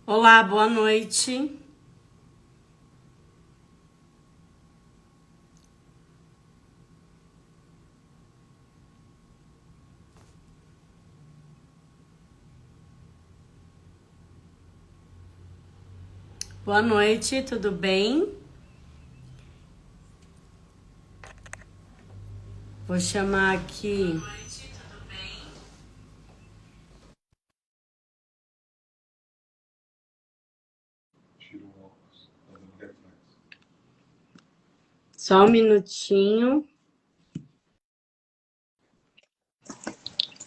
Olá, boa noite. Boa noite, tudo bem? Vou chamar aqui. Só um minutinho.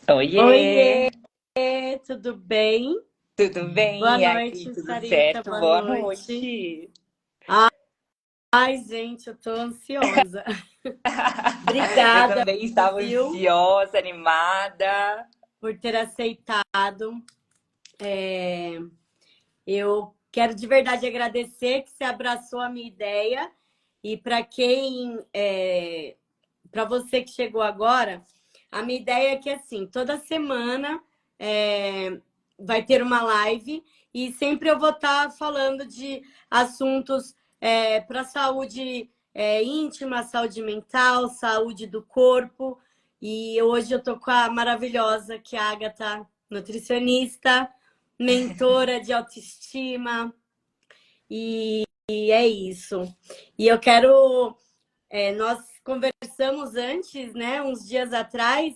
Oiê, Oiê, tudo bem? tudo Boa bem? E aí, noite, tudo Sarita, certo? boa Boa noite. noite. Ai, gente, eu tô ansiosa. Eu Obrigada, também estava viu, ansiosa, animada. por ter aceitado. Eu quero de verdade agradecer que você abraçou a minha ideia. E para você que chegou agora, a minha ideia é que assim, toda semana vai ter uma live e sempre eu vou estar falando de assuntos para saúde íntima, saúde mental, saúde do corpo. E hoje eu tô com a maravilhosa que é a Agatha, nutricionista, mentora de autoestima, e é isso. E eu quero. Nós conversamos antes, né? Uns dias atrás.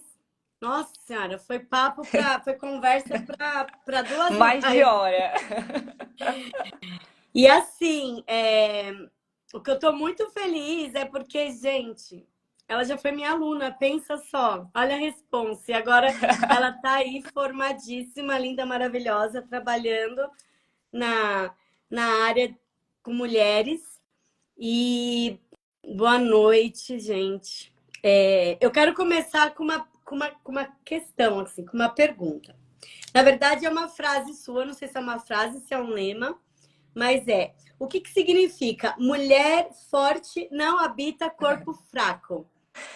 Nossa Senhora, foi conversa para duas Mais de lives. hora. E assim, o que eu tô muito feliz é porque, gente, ela já foi minha aluna, pensa só, olha a responsa. E agora ela tá aí formadíssima, linda, maravilhosa, trabalhando na, na área com mulheres. E boa noite, gente. Eu quero começar com uma questão, assim, com uma pergunta. Na verdade, é uma frase sua, não sei se é uma frase, se é um lema, mas o que significa mulher forte não habita corpo fraco?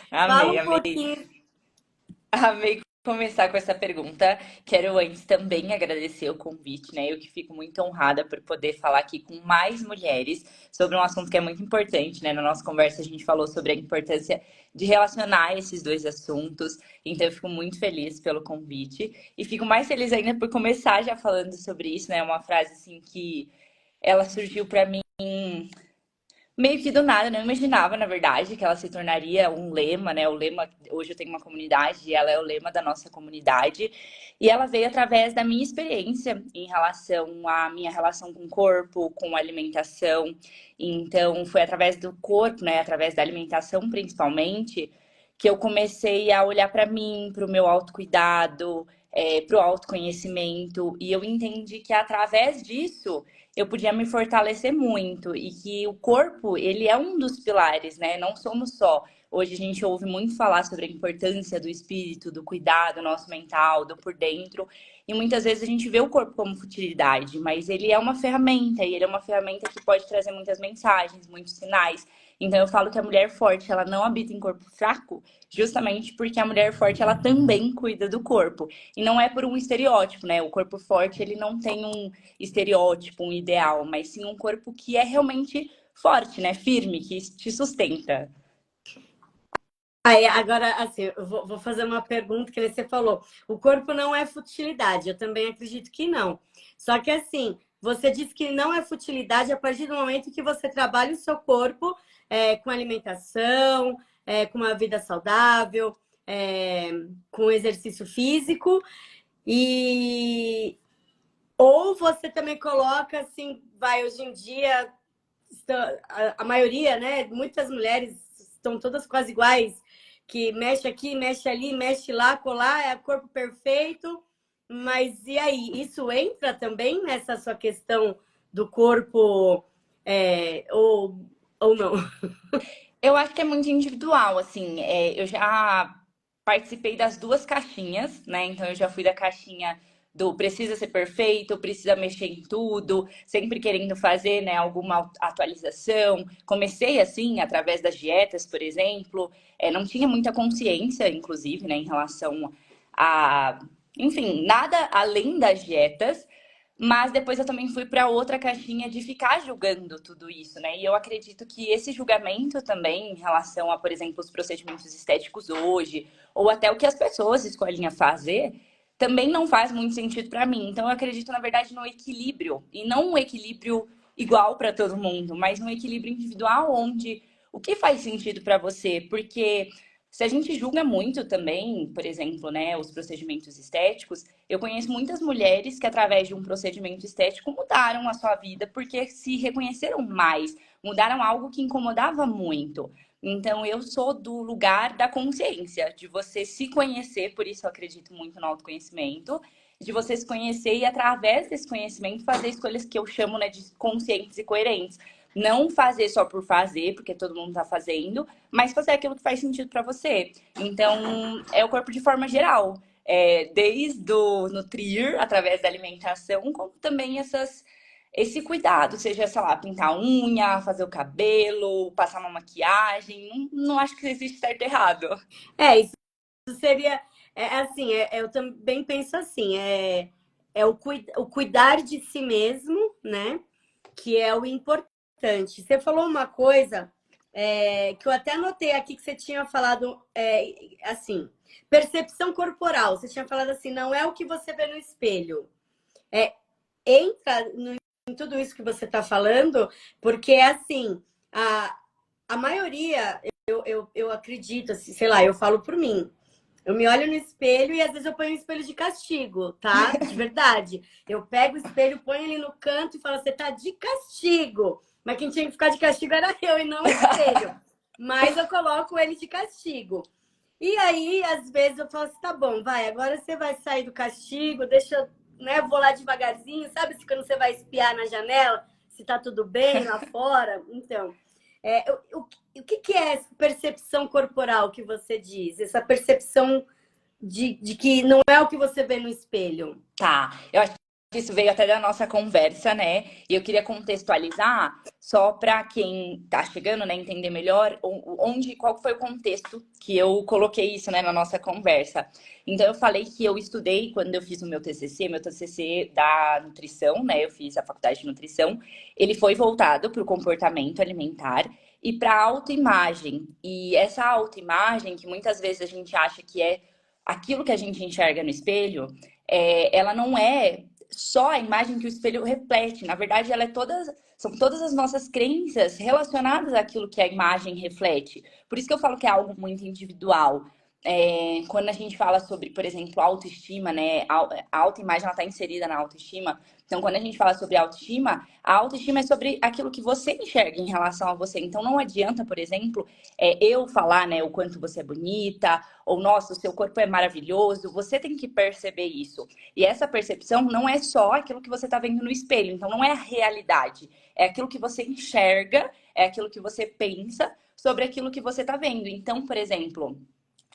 Fala Amei, um amei. pouquinho. Amei começar com essa pergunta. Quero antes também agradecer o convite, né? Eu que fico muito honrada por poder falar aqui com mais mulheres sobre um assunto que é muito importante, né? Na nossa conversa a gente falou sobre a importância de relacionar esses dois assuntos. Então eu fico muito feliz pelo convite e fico mais feliz ainda por começar já falando sobre isso, né? Uma frase assim que ela surgiu para mim meio que do nada, eu não imaginava, na verdade, que ela se tornaria um lema, né? O lema, hoje eu tenho uma comunidade e ela é o lema da nossa comunidade. E ela veio através da minha experiência em relação à minha relação com o corpo, com a alimentação. Então, foi através do corpo, né? Através da alimentação, principalmente, que eu comecei a olhar para mim, para o meu autocuidado, para o autoconhecimento. E eu entendi que através disso eu podia me fortalecer muito e que o corpo, ele é um dos pilares, né? Não somos só. Hoje a gente ouve muito falar sobre a importância do espírito, do cuidado nosso mental, do por dentro, e muitas vezes a gente vê o corpo como futilidade, mas ele é uma ferramenta e ele é uma ferramenta que pode trazer muitas mensagens, muitos sinais. Então eu falo que a mulher forte, ela não habita em corpo fraco, justamente porque a mulher forte, ela também cuida do corpo. E não é por um estereótipo, né? O corpo forte, ele não tem um estereótipo, um ideal, mas sim um corpo que é realmente forte, né? Firme, que te sustenta. Aí, agora, assim, eu vou fazer uma pergunta que você falou. O corpo não é futilidade, eu também acredito que não. Só que, assim, você disse que não é futilidade a partir do momento que você trabalha o seu corpo com alimentação, com uma vida saudável, é, com exercício físico, e ou você também coloca, assim, vai, hoje em dia, a maioria, né? Muitas mulheres estão todas quase iguais, que mexe aqui, mexe ali, mexe lá, colar, é corpo perfeito. Mas e aí? Isso entra também nessa sua questão do corpo ou não? Eu acho que é muito individual, assim. Eu já participei das duas caixinhas, né? Então eu já fui da caixinha do precisa ser perfeito, precisa mexer em tudo, sempre querendo fazer, né, alguma atualização. Comecei assim, através das dietas, por exemplo. Não tinha muita consciência, inclusive, né, em relação a, enfim, nada além das dietas. Mas depois eu também fui para outra caixinha de ficar julgando tudo isso, né? E eu acredito que esse julgamento também em relação a, por exemplo, os procedimentos estéticos hoje, ou até o que as pessoas escolhem a fazer, também não faz muito sentido para mim. Então eu acredito, na verdade, no equilíbrio, e não um equilíbrio igual para todo mundo, mas um equilíbrio individual onde o que faz sentido para você? Porque se a gente julga muito também, por exemplo, né, os procedimentos estéticos, eu conheço muitas mulheres que, através de um procedimento estético, mudaram a sua vida porque se reconheceram mais, mudaram algo que incomodava muito. Então, eu sou do lugar da consciência, de você se conhecer, por isso eu acredito muito no autoconhecimento, de você se conhecer e, através desse conhecimento, fazer escolhas que eu chamo, né, de conscientes e coerentes. Não fazer só por fazer, porque todo mundo tá fazendo, mas fazer aquilo que faz sentido para você. Então, é o corpo de forma geral. Desde o nutrir, através da alimentação, como também esse cuidado, seja, sei lá, pintar unha, fazer o cabelo, passar uma maquiagem. Não acho que existe certo e errado. Isso seria, assim, eu também penso assim, o cuidar de si mesmo, né? Que é o importante. Você falou uma coisa que eu até anotei aqui que você tinha falado, assim, percepção corporal. Você tinha falado assim, não é o que você vê no espelho. Entra em tudo isso que você está falando, porque assim, a maioria, eu acredito, assim, sei lá, eu falo por mim. Eu me olho no espelho e às vezes eu ponho um espelho de castigo, tá? De verdade. Eu pego o espelho, ponho ele no canto e falo, você tá de castigo. Mas quem tinha que ficar de castigo era eu e não o espelho. Mas eu coloco ele de castigo. E aí, às vezes, eu falo assim, tá bom, vai, agora você vai sair do castigo, deixa eu, né, vou lá devagarzinho, sabe? Se quando você vai espiar na janela, se tá tudo bem lá fora. Então, o que é essa percepção corporal que você diz? Essa percepção de que não é o que você vê no espelho. Tá, eu acho que isso veio até da nossa conversa, né? E eu queria contextualizar só para quem tá chegando, né, entender melhor qual foi o contexto que eu coloquei isso, né, na nossa conversa. Então eu falei que eu estudei quando eu fiz o meu TCC da nutrição, né? Eu fiz a faculdade de nutrição. Ele foi voltado para o comportamento alimentar e para a autoimagem. E essa autoimagem que muitas vezes a gente acha que é aquilo que a gente enxerga no espelho, ela não é só a imagem que o espelho reflete. Na verdade, são todas as nossas crenças relacionadas àquilo que a imagem reflete. Por isso que eu falo que é algo muito individual. Quando a gente fala sobre, por exemplo, autoestima, né? A autoimagem está inserida na autoestima. Então, quando a gente fala sobre autoestima, a autoestima é sobre aquilo que você enxerga em relação a você. Então, não adianta, por exemplo, eu falar, né, o quanto você é bonita, ou nossa, o seu corpo é maravilhoso. Você tem que perceber isso. E essa percepção não é só aquilo que você está vendo no espelho. Então, não é a realidade. É aquilo que você enxerga, é aquilo que você pensa sobre aquilo que você está vendo. Então, por exemplo,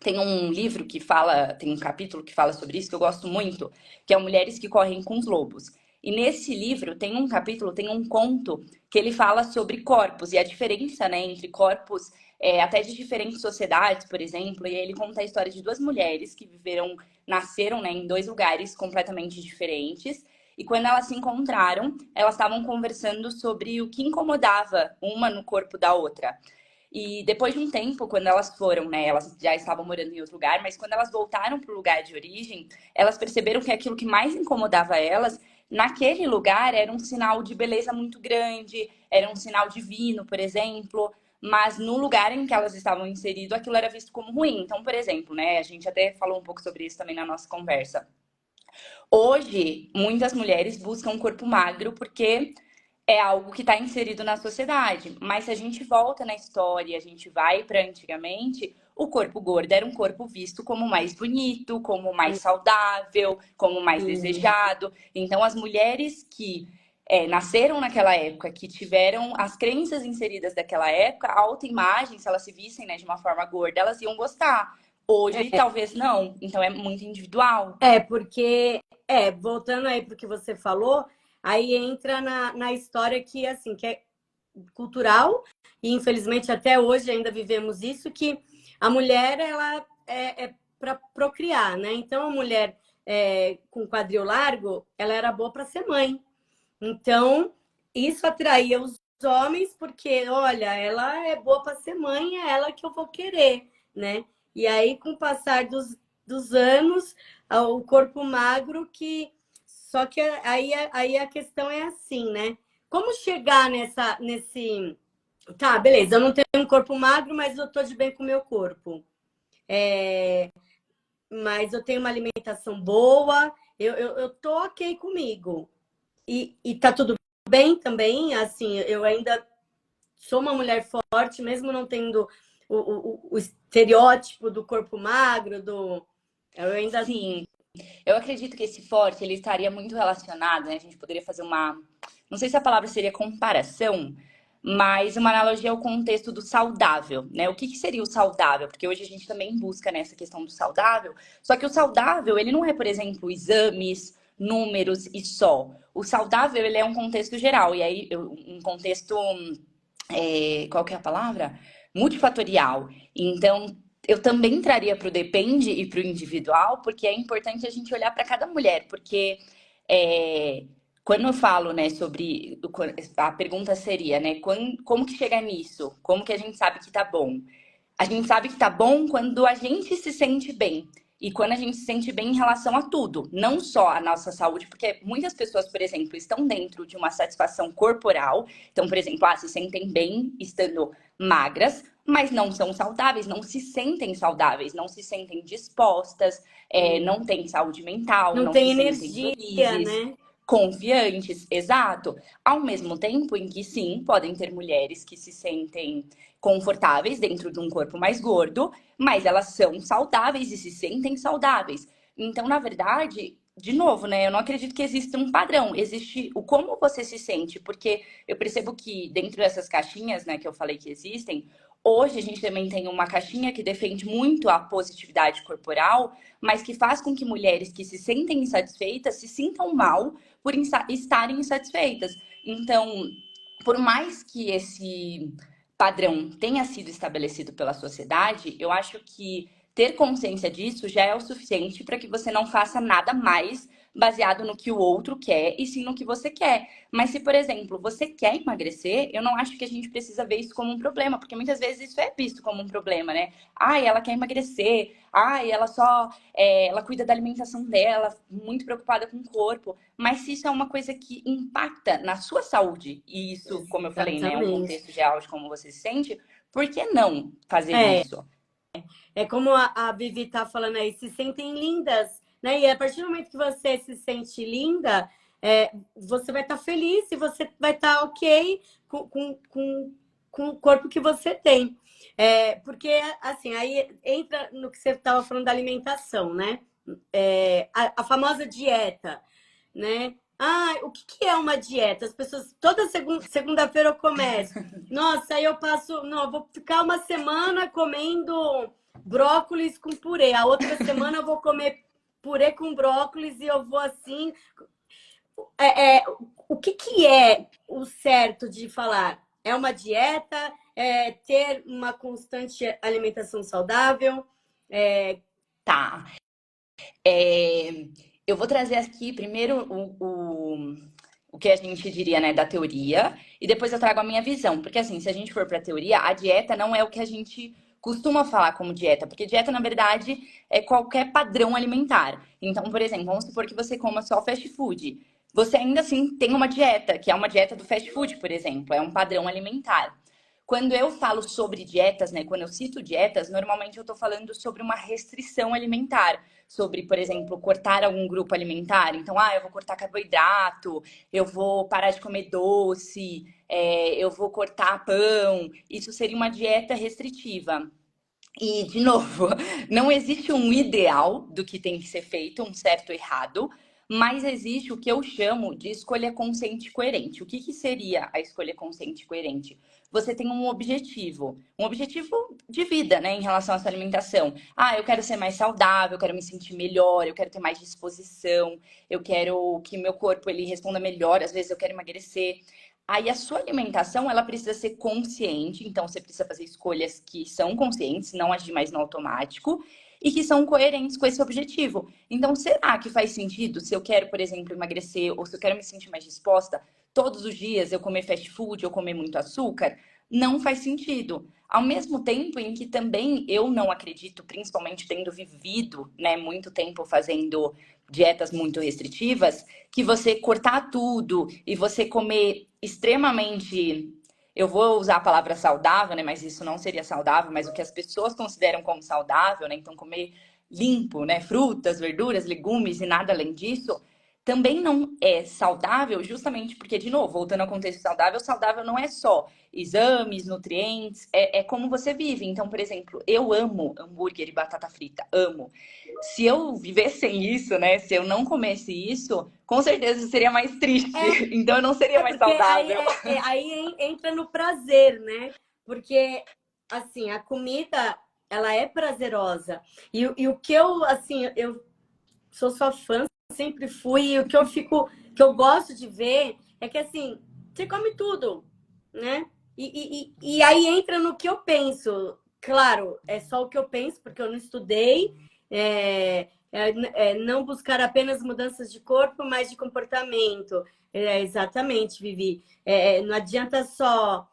tem um livro que fala, tem um capítulo que fala sobre isso que eu gosto muito, que é Mulheres que Correm com os Lobos. E nesse livro tem um capítulo, tem um conto que ele fala sobre corpos e a diferença, né, entre corpos até de diferentes sociedades, por exemplo. E aí ele conta a história de duas mulheres que nasceram, né, em dois lugares completamente diferentes. E quando elas se encontraram, elas estavam conversando sobre o que incomodava uma no corpo da outra. E depois de um tempo, quando elas foram, né, elas já estavam morando em outro lugar, mas quando elas voltaram para o lugar de origem, elas perceberam que aquilo que mais incomodava elas, naquele lugar, era um sinal de beleza muito grande, era um sinal divino, por exemplo, mas no lugar em que elas estavam inseridas, aquilo era visto como ruim. Então, por exemplo, né, a gente até falou um pouco sobre isso também na nossa conversa. Hoje, muitas mulheres buscam um corpo magro porque é algo que está inserido na sociedade. Mas se a gente volta na história, a gente vai para antigamente, o corpo gordo era um corpo visto como mais bonito, como mais saudável, como mais desejado. Então, as mulheres que nasceram naquela época, que tiveram as crenças inseridas daquela época, a autoimagem, se elas se vissem, né, de uma forma gorda, elas iam gostar. Hoje, talvez não. Então, é muito individual. Porque, voltando aí para o que você falou, aí entra na história que, assim, que é cultural, e infelizmente até hoje ainda vivemos isso, que a mulher, ela é para procriar, né? Então, a mulher, com quadril largo, ela era boa para ser mãe. Então, isso atraía os homens, porque, olha, ela é boa para ser mãe, é ela que eu vou querer, né? E aí, com o passar dos anos, o corpo magro que... Só que aí a questão é assim, né? Como chegar nesse... Tá, beleza, eu não tenho um corpo magro, mas eu tô de bem com o meu corpo. Mas eu tenho uma alimentação boa, eu tô ok comigo. E tá tudo bem também, assim, eu ainda sou uma mulher forte, mesmo não tendo o estereótipo do corpo magro, eu ainda... Sim, eu acredito que esse forte, ele estaria muito relacionado, né? A gente poderia fazer uma, não sei se a palavra seria comparação, mas uma analogia ao contexto do saudável, né? O que que seria o saudável? Porque hoje a gente também busca nessa questão do saudável, só que o saudável, ele não é, por exemplo, exames, números e só. O saudável, ele é um contexto geral, e aí um contexto, qual que é a palavra? Multifatorial. Então, eu também traria para o depende e para o individual, porque é importante a gente olhar para cada mulher, porque é, quando eu falo, né, sobre a pergunta seria, né, como que chega nisso? Como que a gente sabe que tá bom? A gente sabe que tá bom quando a gente se sente bem. E quando a gente se sente bem em relação a tudo, não só a nossa saúde, porque muitas pessoas, por exemplo, estão dentro de uma satisfação corporal. Então, por exemplo, se sentem bem estando magras, mas não são saudáveis, não se sentem saudáveis, não se sentem dispostas, não têm saúde mental, não não se tem sentem energia, felizes, né? confiantes, exato. Ao mesmo tempo em que sim, podem ter mulheres que se sentem confortáveis dentro de um corpo mais gordo, mas elas são saudáveis e se sentem saudáveis. Então, na verdade, de novo, né? Eu não acredito que exista um padrão. Existe o como você se sente, porque eu percebo que dentro dessas caixinhas, né, que eu falei que existem, hoje a gente também tem uma caixinha que defende muito a positividade corporal, mas que faz com que mulheres que se sentem insatisfeitas se sintam mal por estarem insatisfeitas. Então, por mais que esse padrão tenha sido estabelecido pela sociedade, eu acho que ter consciência disso já é o suficiente para que você não faça nada mais baseado no que o outro quer e sim no que você quer. Mas se, por exemplo, você quer emagrecer, eu não acho que a gente precisa ver isso como um problema, porque muitas vezes isso é visto como um problema, né? Ai, ela quer emagrecer, ai, ela só ela cuida da alimentação dela, muito preocupada com o corpo. Mas se isso é uma coisa que impacta na sua saúde, e isso, como eu falei, né, é um Exatamente. contexto geral de como você se sente, por que não fazer É, isso? é como a Vivi tá falando aí, se sentem lindas, né? E a partir do momento que você se sente linda, você vai estar feliz e você vai estar ok com o corpo que você tem. Porque, assim, aí entra no que você estava falando da alimentação, né? A famosa dieta, né? Ah, o que que é uma dieta? As pessoas, toda segunda-feira eu começo. Nossa, aí eu passo, não, eu vou ficar uma semana comendo brócolis com purê. A outra semana eu vou comer purê com brócolis e eu vou assim. O que que é o certo de falar? É uma dieta? É ter uma constante alimentação saudável? É, Tá. É, eu vou trazer aqui primeiro o que a gente diria, né, da teoria, e depois eu trago a minha visão. Porque, assim, se a gente for para a teoria, a dieta não é o que a gente costuma falar como dieta, porque dieta, na verdade, é qualquer padrão alimentar. Então, por exemplo, vamos supor que você coma só fast food. Você ainda assim tem uma dieta, que é uma dieta do fast food, por exemplo, é um padrão alimentar. Quando eu falo sobre dietas, né, quando eu cito dietas, normalmente eu estou falando sobre uma restrição alimentar, sobre, por exemplo, cortar algum grupo alimentar. Então, eu vou cortar carboidrato, eu vou parar de comer doce, eu vou cortar pão. Isso seria uma dieta restritiva. E, de novo, não existe um ideal do que tem que ser feito, um certo e errado, mas existe o que eu chamo de escolha consciente e coerente. O que que seria a escolha consciente e coerente? Você tem um objetivo de vida, né, em relação à sua alimentação. Eu quero ser mais saudável, eu quero me sentir melhor, eu quero ter mais disposição, eu quero que meu corpo ele responda melhor, às vezes eu quero emagrecer. Aí a sua alimentação, ela precisa ser consciente, então você precisa fazer escolhas que são conscientes, não agir mais no automático. e que são coerentes com esse objetivo. Então, será que faz sentido se eu quero, por exemplo, emagrecer ou se eu quero me sentir mais disposta, todos os dias eu comer fast food ou comer muito açúcar? Não faz sentido. Ao mesmo tempo em que também eu não acredito, principalmente tendo vivido, né, muito tempo fazendo dietas muito restritivas, que você cortar tudo e você comer extremamente, eu vou usar a palavra saudável, né, mas isso não seria saudável, mas o que as pessoas consideram como saudável, né, então comer limpo, né, frutas, verduras, legumes e nada além disso, também não é saudável, justamente porque, de novo, voltando ao contexto saudável, saudável não é só exames, nutrientes, é como você vive. Então, por exemplo, eu amo hambúrguer e batata frita, amo. Se eu vivesse sem isso, né? Se eu não comesse isso, com certeza eu seria mais triste. Então eu não seria mais Porque aí, saudável. entra no prazer, né? Porque, assim, a comida, ela é prazerosa. E o que eu, assim, eu sou sua fã, sempre fui, e o que eu fico, que eu gosto de ver é que, assim, você come tudo, né? E aí entra no que eu penso. Claro, é só o que eu penso, porque eu não estudei. Não buscar apenas mudanças de corpo, mas de comportamento. Exatamente, Vivi. Não adianta só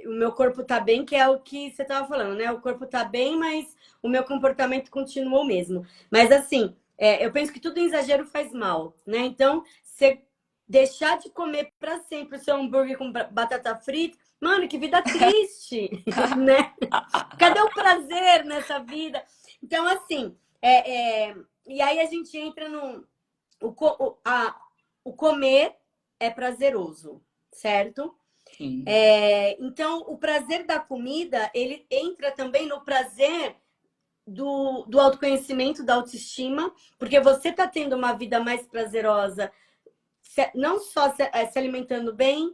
o meu corpo tá bem, que é o que você estava falando, né? O corpo tá bem, mas o meu comportamento continua o mesmo. Mas assim, eu penso que tudo em exagero faz mal, né? Então, você deixar de comer para sempre o seu hambúrguer com batata frita, mano, que vida triste, né? Cadê o prazer nessa vida? Então, assim, e aí a gente entra no. O comer é prazeroso, certo? Sim. Então, o prazer da comida, ele entra também no prazer do autoconhecimento, da autoestima, porque você está tendo uma vida mais prazerosa, não só se alimentando bem,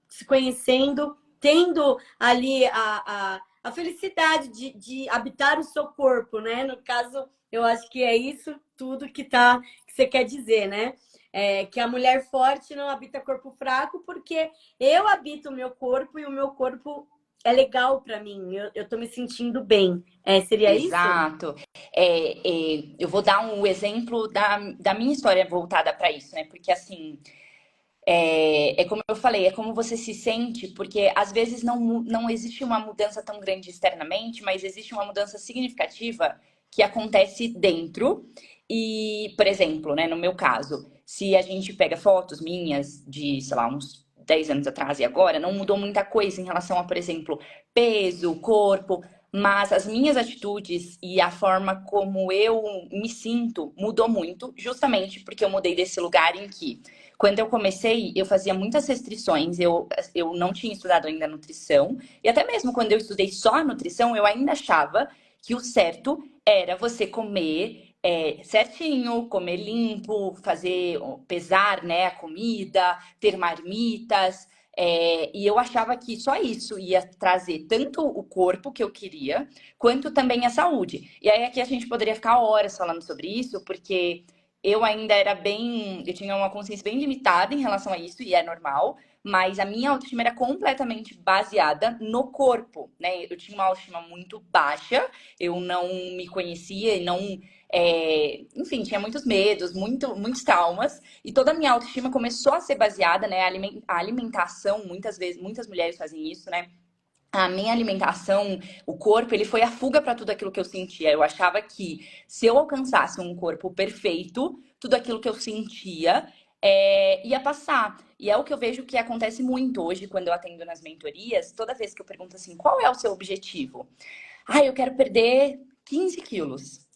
se conhecendo, tendo ali a felicidade de habitar o seu corpo, né? No caso, eu acho que é isso tudo que você quer dizer, né? Que a mulher forte não habita corpo fraco, porque eu habito o meu corpo e o meu corpo é legal para mim, eu tô me sentindo bem. Seria isso? Exato. Eu vou dar um exemplo da minha história voltada para isso, né? Porque assim, como eu falei, é como você se sente, porque às vezes não existe uma mudança tão grande externamente, mas existe uma mudança significativa que acontece dentro. E, por exemplo, né, no meu caso, se a gente pega fotos minhas de, sei lá, uns 10 anos atrás e agora, não mudou muita coisa em relação a, por exemplo, peso, corpo, mas as minhas atitudes e a forma como eu me sinto mudou muito, justamente porque eu mudei desse lugar em que quando eu comecei, eu fazia muitas restrições, eu não tinha estudado ainda nutrição, e até mesmo quando eu estudei só a nutrição, eu ainda achava que o certo era você comer certinho, comer limpo, fazer, pesar, né, a comida, ter marmitas, e eu achava que só isso ia trazer tanto o corpo que eu queria, quanto também a saúde. E aí aqui a gente poderia ficar horas falando sobre isso, porque eu ainda era bem. Eu tinha uma consciência bem limitada em relação a isso, e é normal, mas a minha autoestima era completamente baseada no corpo, né? Eu tinha uma autoestima muito baixa, eu não me conhecia e não. Enfim, tinha muitos medos, muitos traumas, e toda a minha autoestima começou a ser baseada, né? A alimentação, muitas vezes, muitas mulheres fazem isso, né? A minha alimentação, o corpo, ele foi a fuga para tudo aquilo que eu sentia. Eu achava que se eu alcançasse um corpo perfeito, tudo aquilo que eu sentia ia passar. E é o que eu vejo que acontece muito hoje quando eu atendo nas mentorias. Toda vez que eu pergunto assim, qual é o seu objetivo? Ah, eu quero perder 15 quilos.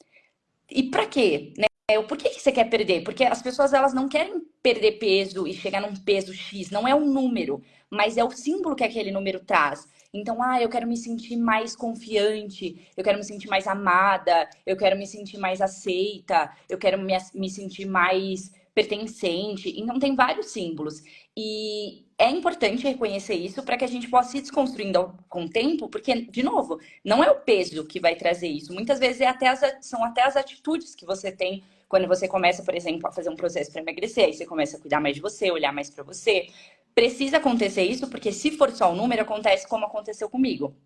E para quê? Né? Por que você quer perder? Porque as pessoas elas não querem perder peso e chegar num peso X, não é um número, mas é o símbolo que aquele número traz. Então, eu quero me sentir mais confiante, eu quero me sentir mais amada, eu quero me sentir mais aceita, eu quero me sentir mais pertencente. Então, tem vários símbolos. E é importante reconhecer isso para que a gente possa ir desconstruindo com o tempo, porque, de novo, não é o peso que vai trazer isso. Muitas vezes são até as atitudes que você tem quando você começa, por exemplo, a fazer um processo para emagrecer. Aí você começa a cuidar mais de você, olhar mais para você. Precisa acontecer isso, porque se for só o número, acontece como aconteceu comigo.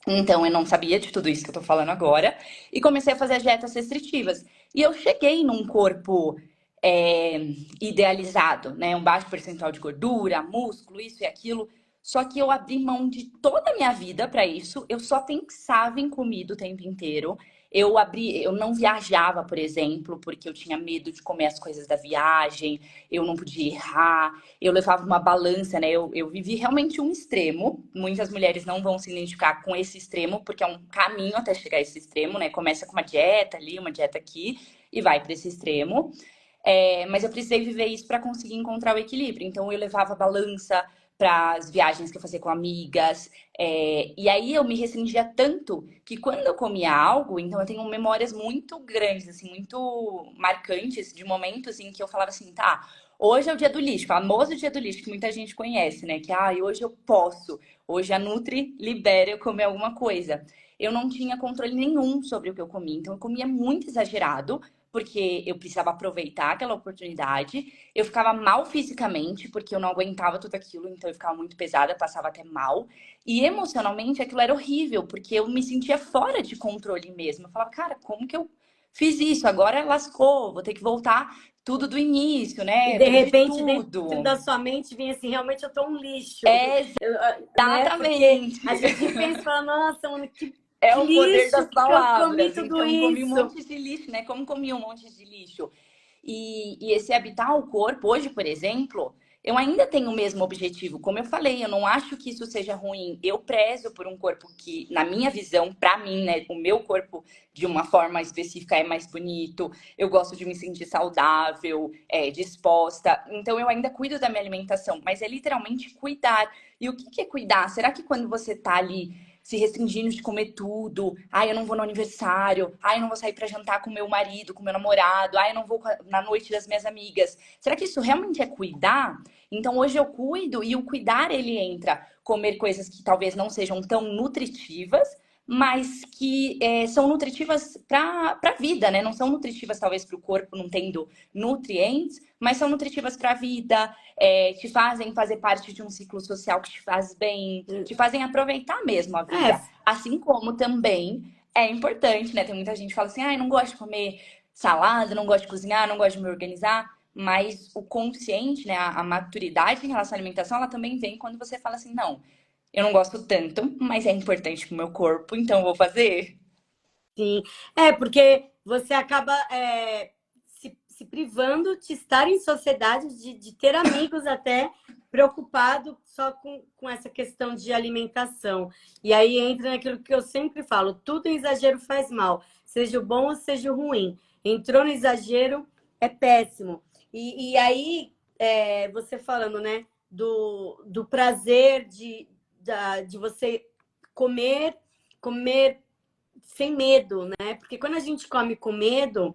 Então, eu não sabia de tudo isso que eu tô falando agora e comecei a fazer as dietas restritivas. E eu cheguei num corpo é, idealizado, né? Um baixo percentual de gordura, músculo, isso e aquilo. Só que eu abri mão de toda a minha vida para isso. Eu só pensava em comida o tempo inteiro. Eu não viajava, por exemplo, porque eu tinha medo de comer as coisas da viagem. Eu não podia errar. Eu levava uma balança, né? Eu vivi realmente um extremo. Muitas mulheres não vão se identificar com esse extremo, porque é um caminho até chegar a esse extremo, né? Começa com uma dieta ali, uma dieta aqui, e vai para esse extremo. Mas eu precisei viver isso para conseguir encontrar o equilíbrio. Então eu levava balança para as viagens que eu fazia com amigas. E aí eu me restringia tanto que quando eu comia algo, então eu tenho memórias muito grandes, assim, muito marcantes de momentos em que eu falava assim, tá, hoje é o dia do lixo, famoso dia do lixo, que muita gente conhece, né? Que, hoje eu posso, hoje a Nutri libera eu comer alguma coisa. Eu não tinha controle nenhum sobre o que eu comia, então eu comia muito exagerado, porque eu precisava aproveitar aquela oportunidade. Eu ficava mal fisicamente, porque eu não aguentava tudo aquilo, então eu ficava muito pesada, passava até mal. E emocionalmente aquilo era horrível, porque eu me sentia fora de controle mesmo. Eu falava, cara, como que eu fiz isso? Agora lascou, vou ter que voltar tudo do início, E né? de Perdi repente, dentro tudo. da sua mente, vinha assim, realmente eu tô um lixo. É Né? Porque exatamente. a gente pensa e fala, nossa, mano, É que o poder lixo das que eu comi palavras. tudo Então, comi um isso. monte de lixo, né? Como comi um monte de lixo. E esse habitar o corpo, hoje, por exemplo, eu ainda tenho o mesmo objetivo. Como eu falei, eu não acho que isso seja ruim. Eu prezo por um corpo que, na minha visão, pra mim, né, o meu corpo de uma forma específica é mais bonito. Eu gosto de me sentir saudável, disposta. Então, eu ainda cuido da minha alimentação, mas é literalmente cuidar. E o que que é cuidar? Será que quando você tá ali se restringindo de comer tudo. Ai, eu não vou no aniversário. Ai, eu não vou sair para jantar com meu marido, com meu namorado. Ai, eu não vou na noite das minhas amigas. Será que isso realmente é cuidar? Então hoje eu cuido e o cuidar ele entra comer coisas que talvez não sejam tão nutritivas, mas que são nutritivas para a vida, né? Não são nutritivas talvez para o corpo não tendo nutrientes, mas são nutritivas para a vida, te fazem fazer parte de um ciclo social que te faz bem, te fazem aproveitar mesmo a É, vida. Assim como também é importante, né? Tem muita gente que fala assim, ah, eu não gosto de comer salada, não gosto de cozinhar, não gosto de me organizar. Mas o consciente, né, a maturidade em relação à alimentação, ela também vem quando você fala assim, não, eu não gosto tanto, mas é importante pro meu corpo, então eu vou fazer. sim. É, porque você acaba se privando de estar em sociedade, de ter amigos até preocupado só com essa questão de alimentação. E aí entra naquilo que eu sempre falo, tudo em exagero faz mal, seja o bom ou seja o ruim. Entrou no exagero, é péssimo. E aí, você falando, né, do prazer de você comer, comer sem medo, né? Porque quando a gente come com medo,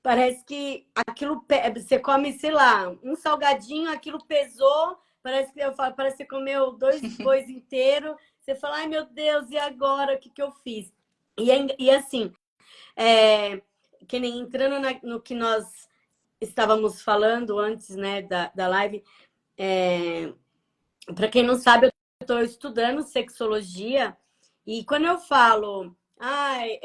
parece que aquilo você come, sei lá, um salgadinho, aquilo pesou, parece que eu falo, parece que você comeu dois bois inteiros. Você fala, ai meu Deus, e agora? O que que eu fiz? E assim, é, que nem entrando no que nós estávamos falando antes, né, da live, para quem não sabe, eu estou estudando sexologia e quando eu falo, ai,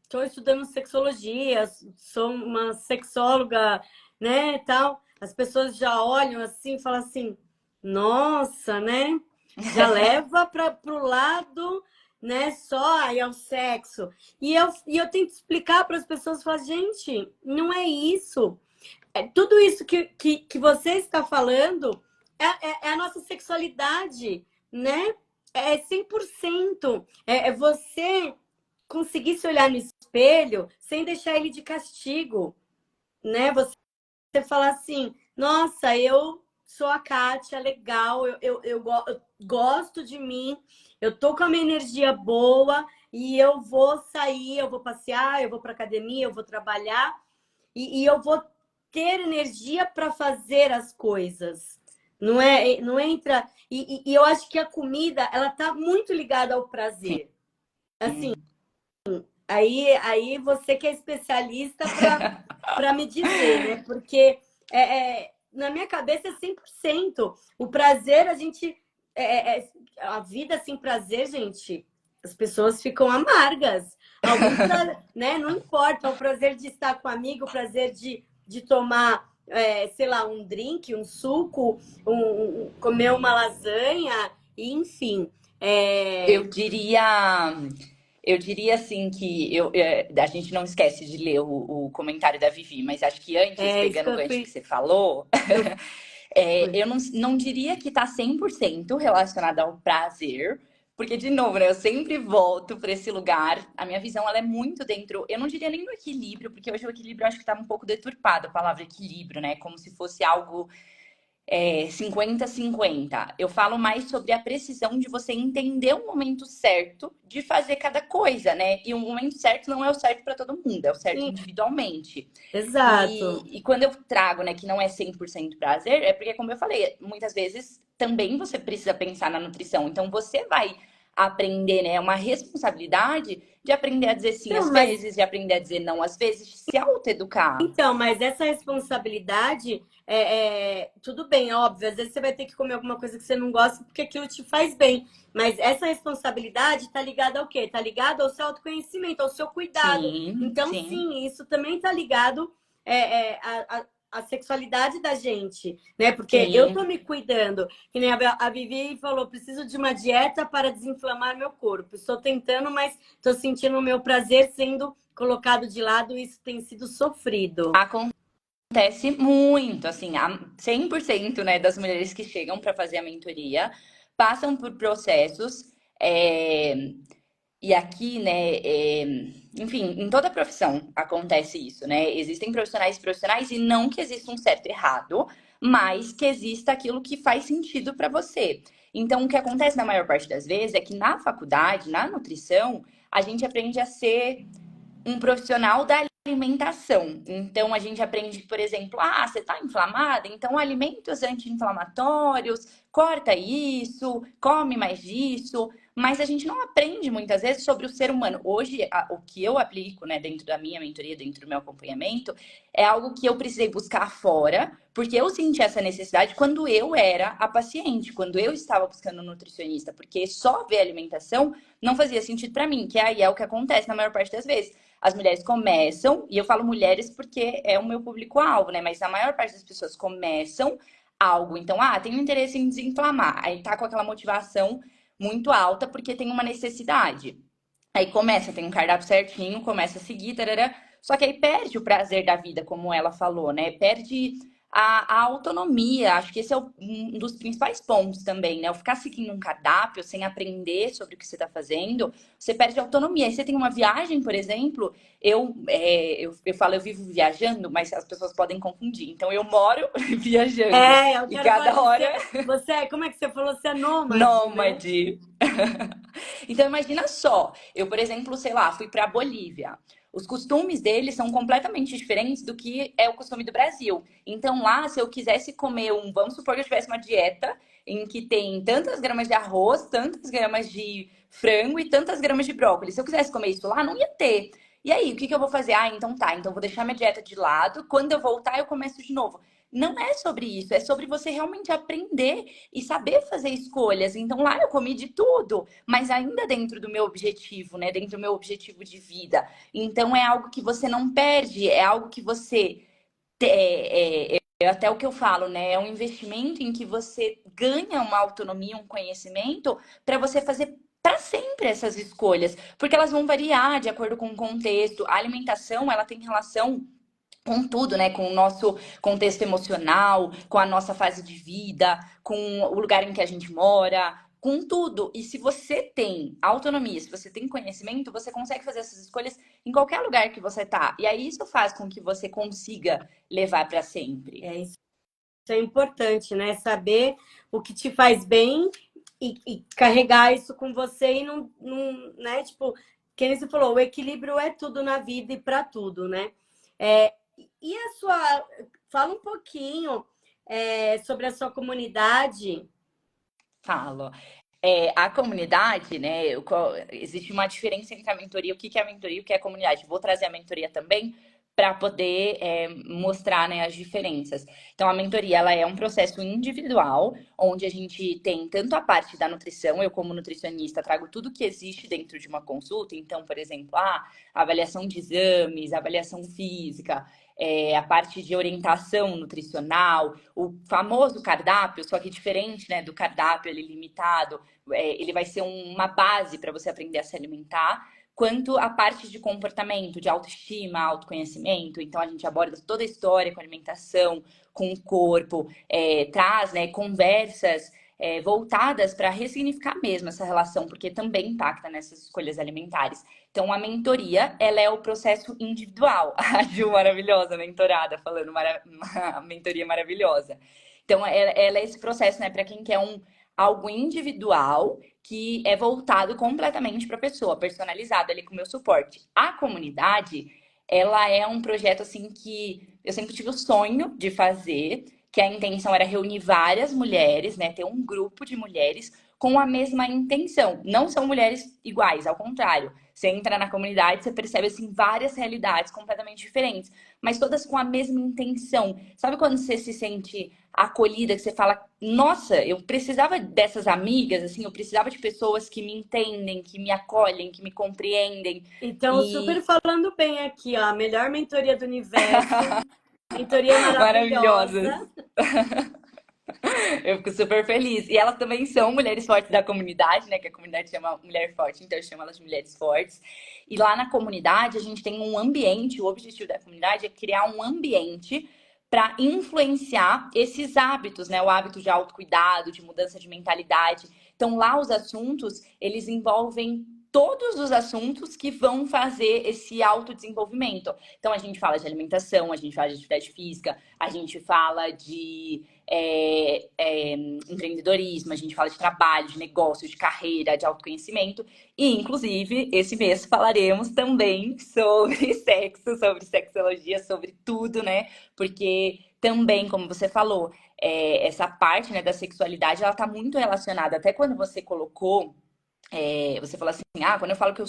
estou estudando sexologia, sou uma sexóloga, né, tal. As pessoas já olham assim e falam assim, nossa, né? Já leva para o lado, né, só aí é o sexo. E eu tento explicar para as pessoas, falar, gente, não é isso. Tudo isso que você está falando é a nossa sexualidade, né? É 100%. É você conseguir se olhar no espelho sem deixar ele de castigo, né? Você falar assim, nossa, eu sou a Kátia, legal, eu gosto de mim, eu tô com a minha energia boa e eu vou sair, eu vou passear, eu vou para academia, eu vou trabalhar e eu vou ter energia para fazer as coisas. Não entra. E eu acho que a comida ela tá muito ligada ao prazer. Assim, Sim. aí você que é especialista para me dizer, né? Porque na minha cabeça é 100%. O prazer, a gente. A vida sem prazer, gente. as pessoas ficam amargas. Alguns, né, não importa, o prazer de estar com um amigo, o prazer de tomar, sei lá, um drink, um suco, comer uma lasanha, enfim. Eu diria, eu diria assim que a gente não esquece de ler o comentário da Vivi, mas acho que antes, Isso que pegando o eu gancho que fui. você falou, Eu fui. eu não diria que está 100% relacionado ao prazer, porque, de novo, né, eu sempre volto para esse lugar. A minha visão ela é muito dentro, eu não diria nem do equilíbrio, porque hoje o equilíbrio eu acho que está um pouco deturpado, a palavra equilíbrio, né? Como se fosse algo 50-50. Eu falo mais sobre a precisão de você entender o momento certo de fazer cada coisa, né? E o momento certo não é o certo para todo mundo, é o certo Sim, individualmente. exato. E quando eu trago, né, que não é 100% prazer, é porque, como eu falei, muitas vezes também você precisa pensar na nutrição. Então, você vai aprender, né? É uma responsabilidade de aprender a dizer sim Então, às vezes, de aprender a dizer não às vezes, de se autoeducar. mas essa responsabilidade tudo bem, é óbvio. Às vezes você vai ter que comer alguma coisa que você não gosta porque aquilo te faz bem. Mas essa responsabilidade está ligada ao quê? Está ligada ao seu autoconhecimento, ao seu cuidado. Sim, Então, sim. sim, isso também está ligado à sexualidade da gente, né? Porque eu tô Sim, me cuidando. Que nem a Vivi falou, preciso de uma dieta para desinflamar meu corpo. Estou tentando, mas estou sentindo o meu prazer sendo colocado de lado, isso tem sido sofrido. acontece muito, assim, 100%, né, das mulheres que chegam para fazer a mentoria passam por processos, é, e aqui, né, enfim, em toda profissão acontece isso, né? Existem profissionais e profissionais, e não que exista um certo e errado, mas que exista aquilo que faz sentido para você. Então, o que acontece na maior parte das vezes é que na faculdade, na nutrição, a gente aprende a ser um profissional da alimentação. Então, a gente aprende, por exemplo, você está inflamada? Então, alimentos anti-inflamatórios, corta isso, come mais disso. Mas a gente não aprende muitas vezes sobre o ser humano. Hoje, o que eu aplico, né, dentro da minha mentoria, dentro do meu acompanhamento, é algo que eu precisei buscar fora, porque eu senti essa necessidade quando eu era a paciente, quando eu estava buscando um nutricionista, porque só ver alimentação não fazia sentido para mim, que aí é o que acontece na maior parte das vezes. As mulheres começam, e eu falo mulheres porque é o meu público-alvo, né? Mas a maior parte das pessoas começam algo. Então, tem um interesse em desinflamar. Aí tá com aquela motivação muito alta porque tem uma necessidade. Aí começa, tem um cardápio certinho, começa a seguir, tarará. Só que aí perde o prazer da vida, como ela falou, né? Perde a autonomia. Acho que esse é um dos principais pontos também, né? O ficar seguindo um cardápio sem aprender sobre o que você está fazendo, você perde a autonomia. Aí você tem uma viagem, por exemplo, eu falo, eu vivo viajando, mas as pessoas podem confundir. Então eu moro viajando. Eu E quero falar cada disso. hora Como é que você falou? Você é nômade, né? nômade. Então imagina só, eu, por exemplo, sei lá, fui para a Bolívia. Os costumes deles são completamente diferentes do que é o costume do Brasil. Então lá, se eu quisesse comer vamos supor que eu tivesse uma dieta em que tem tantas gramas de arroz, tantas gramas de frango e tantas gramas de brócolis. Se eu quisesse comer isso lá, não ia ter. E aí, o que que eu vou fazer? Então tá, então eu vou deixar minha dieta de lado. Quando eu voltar, eu começo de novo. Não é sobre isso, é sobre você realmente aprender e saber fazer escolhas. Então lá eu comi de tudo, mas ainda dentro do meu objetivo, né? Dentro do meu objetivo de vida. Então é algo que você não perde, é algo que você. É até o que eu falo, né? É um investimento em que você ganha uma autonomia, um conhecimento para você fazer para sempre essas escolhas, porque elas vão variar de acordo com o contexto. A alimentação, ela tem relação com tudo, né? Com o nosso contexto emocional, com a nossa fase de vida, com o lugar em que a gente mora, com tudo. E se você tem autonomia, se você tem conhecimento, você consegue fazer essas escolhas em qualquer lugar que você tá. E aí isso faz com que você consiga levar para sempre. Isso é importante, né? Saber o que te faz bem e carregar isso com você e né? Tipo, quem você falou, o equilíbrio é tudo na vida e para tudo, né? É, e a sua. Fala um pouquinho sobre a sua comunidade. Falo. A comunidade, né? Existe uma diferença entre a mentoria, o que é a mentoria e o que é a comunidade. Vou trazer a mentoria também, para poder mostrar, né, as diferenças. Então, a mentoria, ela é um processo individual, onde a gente tem tanto a parte da nutrição, eu como nutricionista trago tudo que existe dentro de uma consulta, então, por exemplo, avaliação de exames, avaliação física, a parte de orientação nutricional, o famoso cardápio, só que diferente, né, do cardápio ele limitado, ele vai ser uma base para você aprender a se alimentar, quanto a parte de comportamento, de autoestima, autoconhecimento. Então, a gente aborda toda a história com a alimentação, com o corpo, traz, né, conversas voltadas para ressignificar mesmo essa relação, porque também impacta nessas escolhas alimentares. Então, a mentoria, ela é o processo individual. A Ju, maravilhosa, mentorada, falando uma mentoria maravilhosa. Então, ela é esse processo, né, para quem quer algo individual que é voltado completamente para a pessoa, personalizado ali com o meu suporte. A comunidade, ela é um projeto assim que eu sempre tive o sonho de fazer, que a intenção era reunir várias mulheres, né, ter um grupo de mulheres com a mesma intenção. Não são mulheres iguais, ao contrário. Você entra na comunidade, você percebe assim várias realidades completamente diferentes, mas todas com a mesma intenção. Sabe quando você se sente acolhida, que você fala, nossa, eu precisava dessas amigas, assim, eu precisava de pessoas que me entendem, que me acolhem, que me compreendem. Então, super E falando bem aqui, ó, a melhor mentoria do universo, mentoria maravilhosas. maravilhosa. Eu fico super feliz. E elas também são mulheres fortes da comunidade, né? Que a comunidade chama Mulher Forte, então eu chamo elas de mulheres fortes. E lá na comunidade a gente tem um ambiente, o objetivo da comunidade é criar um ambiente para influenciar esses hábitos, né? O hábito de autocuidado, de mudança de mentalidade. Então lá os assuntos, eles envolvem todos os assuntos que vão fazer esse autodesenvolvimento. Então a gente fala de alimentação, a gente fala de atividade física, a gente fala de empreendedorismo, a gente fala de trabalho, de negócio, de carreira, de autoconhecimento. E, inclusive, esse mês falaremos também sobre sexo, sobre sexologia, sobre tudo, né? Porque também, como você falou, essa parte, né, da sexualidade, ela tá muito relacionada. Até quando você colocou, você falou assim, quando eu falo que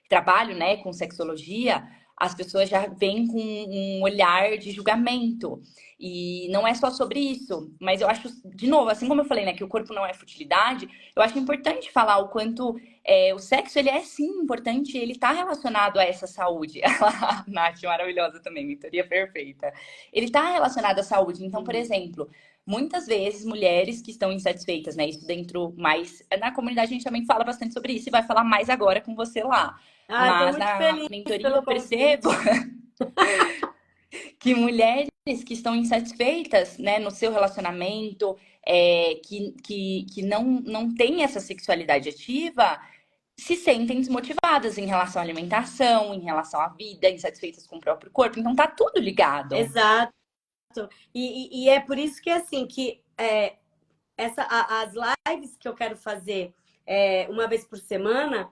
trabalho, né, com sexologia, as pessoas já vêm com um olhar de julgamento. E não é só sobre isso, mas eu acho, de novo, assim como eu falei, né, que o corpo não é futilidade, eu acho importante falar o quanto o sexo, ele é sim importante, ele está relacionado a essa saúde. A Nath, maravilhosa também, mentoria perfeita. Ele está relacionado à saúde. Então, por exemplo, muitas vezes mulheres que estão insatisfeitas, né, isso dentro mais... Na comunidade a gente também fala bastante sobre isso e vai falar mais agora com você lá. Ah, estou Mas muito na feliz mentoria pelo eu percebo convite. que mulheres que estão insatisfeitas, né, no seu relacionamento, que não têm essa sexualidade ativa, se sentem desmotivadas em relação à alimentação, em relação à vida, insatisfeitas com o próprio corpo. Então tá tudo ligado. Exato. E é por isso que, assim, que as lives que eu quero fazer uma vez por semana,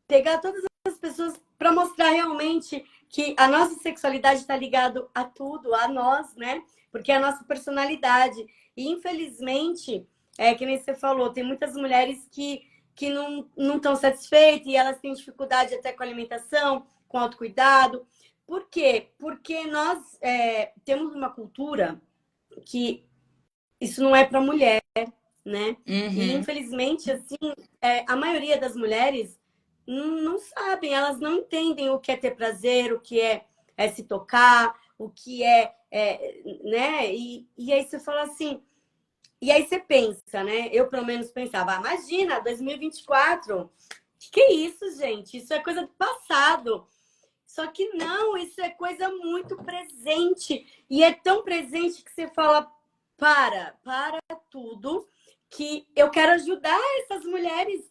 pegar todas as pessoas para mostrar realmente que a nossa sexualidade está ligado a tudo, a nós, né? Porque é a nossa personalidade. E, infelizmente, que nem você falou, tem muitas mulheres que não estão satisfeitas e elas têm dificuldade até com a alimentação, com autocuidado. Por quê? Porque nós temos uma cultura que isso não é para mulher, né? E, Uhum. infelizmente, assim, a maioria das mulheres não sabem, elas não entendem o que é ter prazer, o que é se tocar, o que né? E aí você fala assim, e aí você pensa, né? Eu, pelo menos, pensava, imagina, 2024, que é isso, gente? Isso é coisa do passado. Só que não, isso é coisa muito presente. E é tão presente que você fala, para tudo, que eu quero ajudar essas mulheres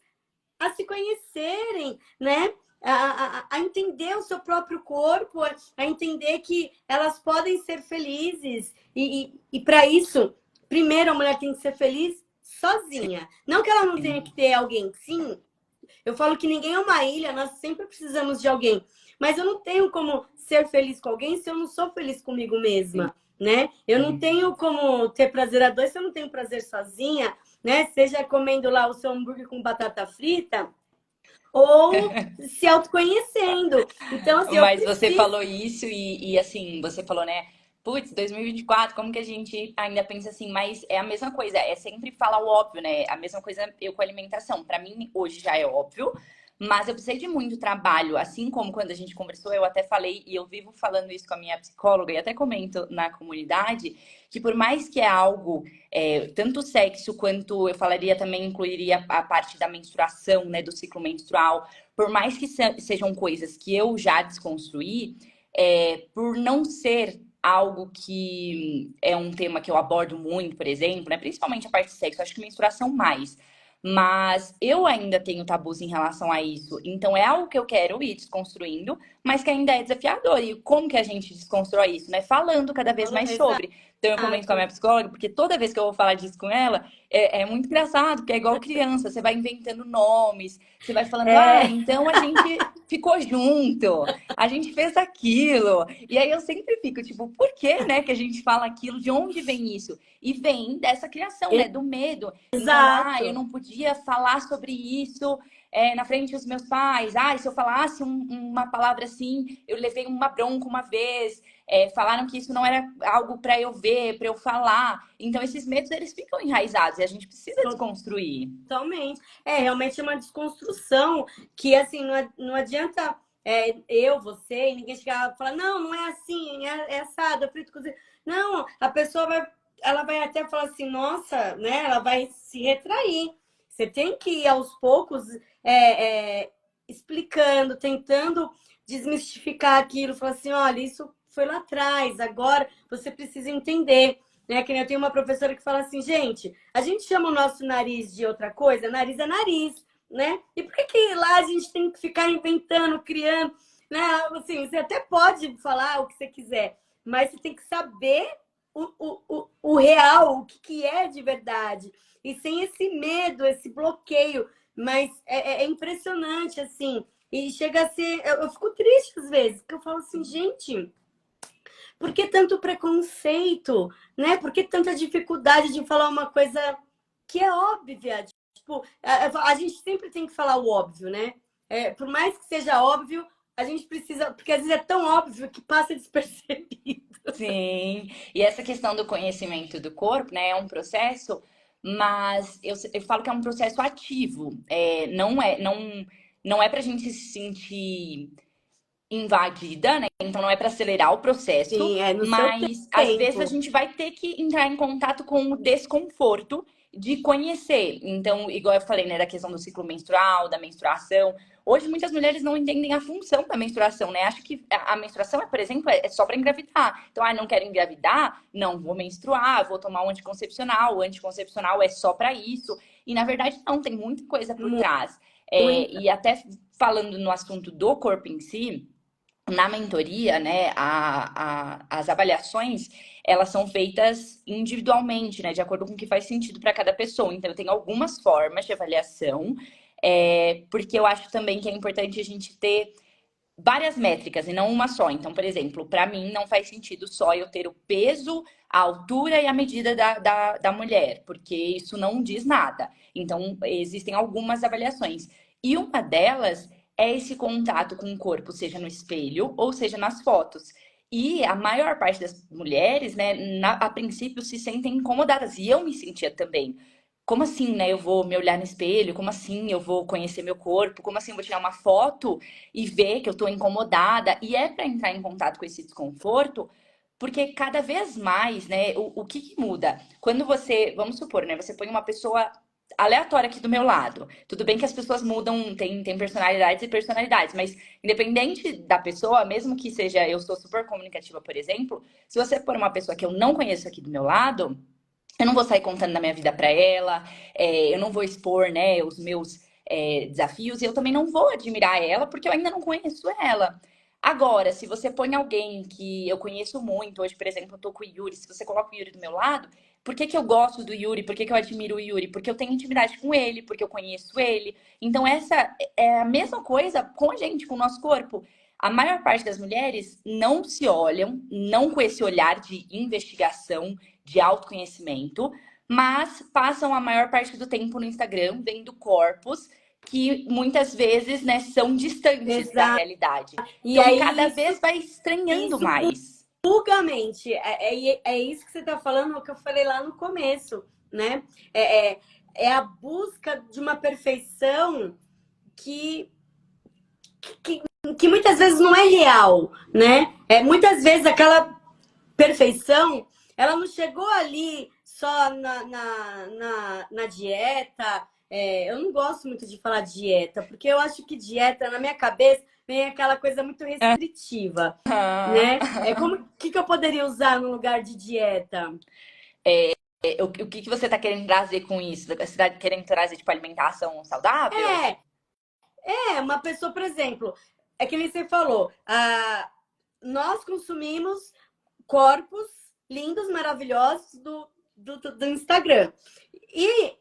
a se conhecerem, né? A entender o seu próprio corpo, a entender que elas podem ser felizes. E para isso, primeiro a mulher tem que ser feliz sozinha. Não que ela não tenha que ter alguém, sim. Eu falo que ninguém é uma ilha, nós sempre precisamos de alguém. Mas eu não tenho como ser feliz com alguém se eu não sou feliz comigo mesma, né? Eu não tenho como ter prazer a dois se eu não tenho prazer sozinha, né? Seja comendo lá o seu hambúrguer com batata frita, ou se autoconhecendo. Então, assim, eu Mas você preciso. falou isso e assim, você falou, né? Putz, 2024, como que a gente ainda pensa assim? Mas é a mesma coisa, é sempre falar o óbvio, né? A mesma coisa eu com a alimentação. Pra mim, hoje já é óbvio, mas eu precisei de muito trabalho. Assim como quando a gente conversou, eu até falei, e eu vivo falando isso com a minha psicóloga, e até comento na comunidade, que por mais que é algo, tanto sexo quanto eu falaria também, incluiria a parte da menstruação, né? Do ciclo menstrual por mais que sejam coisas que eu já desconstruí, por não ser algo que é um tema que eu abordo muito, por exemplo, né? Principalmente a parte de sexo, acho que menstruação mais. Mas eu ainda tenho tabus em relação a isso. Então é algo que eu quero ir desconstruindo, mas que ainda é desafiador. E como que a gente desconstrói isso, né? Falando cada vez mais sobre. Então eu comento com a minha Exato. psicóloga, porque toda vez que eu vou falar disso com ela, é muito engraçado, porque é igual criança, você vai inventando nomes, você vai falando, ah, É, então a gente ficou junto, a gente fez aquilo. E aí eu sempre fico, tipo, por que, né, que a gente fala aquilo? De onde vem isso? E vem dessa criação, né, do medo. Então, ah, eu exato. não podia falar sobre isso na frente dos meus pais. Ah, se eu falasse uma palavra assim, eu levei uma bronca uma vez. Falaram que isso não era algo para eu ver, para eu falar. Então, esses medos, eles ficam enraizados e a gente precisa desconstruir. Totalmente. É realmente uma desconstrução que, assim, não adianta eu, você, e ninguém chegar e falar, não, não é assim, é assado, é frito, cozido. Não, a pessoa ela vai até falar assim, nossa, né? Ela vai se retrair. Você tem que ir aos poucos explicando, tentando desmistificar aquilo, falar assim, olha, isso foi lá atrás, agora você precisa entender. Né? Que nem eu tenho uma professora que fala assim, gente, a gente chama o nosso nariz de outra coisa, nariz é nariz, né? E por que que lá a gente tem que ficar inventando, criando, né? Assim, você até pode falar o que você quiser, mas você tem que saber o real, o que é de verdade. E sem esse medo, esse bloqueio. Mas é impressionante, assim. E chega a ser. Eu fico triste às vezes, porque eu falo assim, gente, por que tanto preconceito, né? Por que tanta dificuldade de falar uma coisa que é óbvia? Tipo, a gente sempre tem que falar o óbvio, né? Por mais que seja óbvio, a gente precisa, porque às vezes é tão óbvio que passa despercebido. Sim, e essa questão do conhecimento do corpo, né, é um processo, mas eu falo que é um processo ativo. Não é pra gente se sentir invadida, né? Então não é para acelerar o processo, Sim, é no seu mas às vezes a tempo. gente vai ter que entrar em contato com o desconforto de conhecer. Então, igual eu falei, né, da questão do ciclo menstrual, da menstruação. Hoje muitas mulheres não entendem a função da menstruação, né? Acham que a menstruação, por exemplo, é só para engravidar. Então, não quero engravidar, não vou menstruar, vou tomar um anticoncepcional. O anticoncepcional é só para isso. E na verdade não, tem muita coisa por trás. Muita. E até falando no assunto do corpo em si, na mentoria, né, as avaliações, elas são feitas individualmente, né, de acordo com o que faz sentido para cada pessoa. Então, eu tenho algumas formas de avaliação, porque eu acho também que é importante a gente ter várias métricas e não uma só. Então, por exemplo, para mim não faz sentido só eu ter o peso, a altura e a medida da mulher, porque isso não diz nada. Então, existem algumas avaliações. E uma delas é esse contato com o corpo, seja no espelho ou seja nas fotos. E a maior parte das mulheres, né, a princípio se sentem incomodadas. E eu me sentia também. Como assim, né? Eu vou me olhar no espelho? Como assim eu vou conhecer meu corpo? Como assim eu vou tirar uma foto e ver que eu tô incomodada? E é para entrar em contato com esse desconforto, porque cada vez mais, né? O que que muda? Quando você, vamos supor, né? Você põe uma pessoa aleatória aqui do meu lado. Tudo bem que as pessoas mudam, tem personalidades e personalidades, mas independente da pessoa, mesmo que seja eu sou super comunicativa, por exemplo, se você pôr uma pessoa que eu não conheço aqui do meu lado, eu não vou sair contando da minha vida para ela, eu não vou expor, né, os meus desafios, e eu também não vou admirar ela, porque eu ainda não conheço ela. Agora, se você põe alguém que eu conheço muito, hoje, por exemplo, eu tô com o Yuri, se você coloca o Yuri do meu lado, por que que eu gosto do Yuri? Por que que eu admiro o Yuri? Porque eu tenho intimidade com ele, porque eu conheço ele. Então, essa é a mesma coisa com a gente, com o nosso corpo. A maior parte das mulheres não se olham, não com esse olhar de investigação, de autoconhecimento, mas passam a maior parte do tempo no Instagram vendo corpos que muitas vezes, né, são distantes da Exato. realidade. E Então, aí cada vez vai estranhando isso mais. buga a mente. É isso que você está falando, é o que eu falei lá no começo, né? É, é, é a busca de uma perfeição que, que, que muitas vezes não é real, né? Muitas vezes aquela perfeição, ela não chegou ali só na dieta. Eu não gosto muito de falar dieta, porque eu acho que dieta, na minha cabeça, vem aquela coisa muito restritiva, né? Como que eu poderia usar no lugar de dieta? O que que você está querendo trazer com isso? Você está querendo trazer, tipo, alimentação saudável? É, uma pessoa, por exemplo, é que nem você falou, nós consumimos corpos lindos, maravilhosos do Instagram. E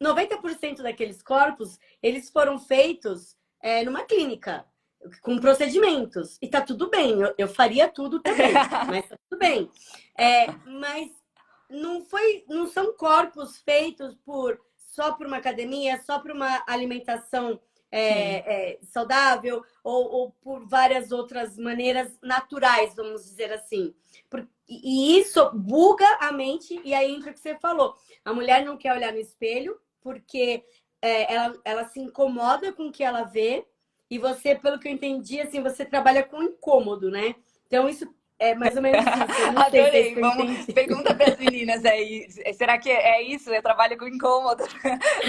90% daqueles corpos, eles foram feitos numa clínica, com procedimentos. E tá tudo bem, eu faria tudo também, mas tá tudo bem. Mas não são corpos feitos só por uma academia, só por uma alimentação Sim. saudável ou por várias outras maneiras naturais, vamos dizer assim. E isso buga a mente, e aí entra o que você falou. A mulher não quer olhar no espelho porque ela se incomoda com o que ela vê, e você, pelo que eu entendi, assim, você trabalha com incômodo, né? Então, isso é mais ou menos isso. Eu não sei se é isso Adorei. que eu Vamos, entendi. pergunta para as meninas aí. Será que é isso? Eu trabalho com incômodo,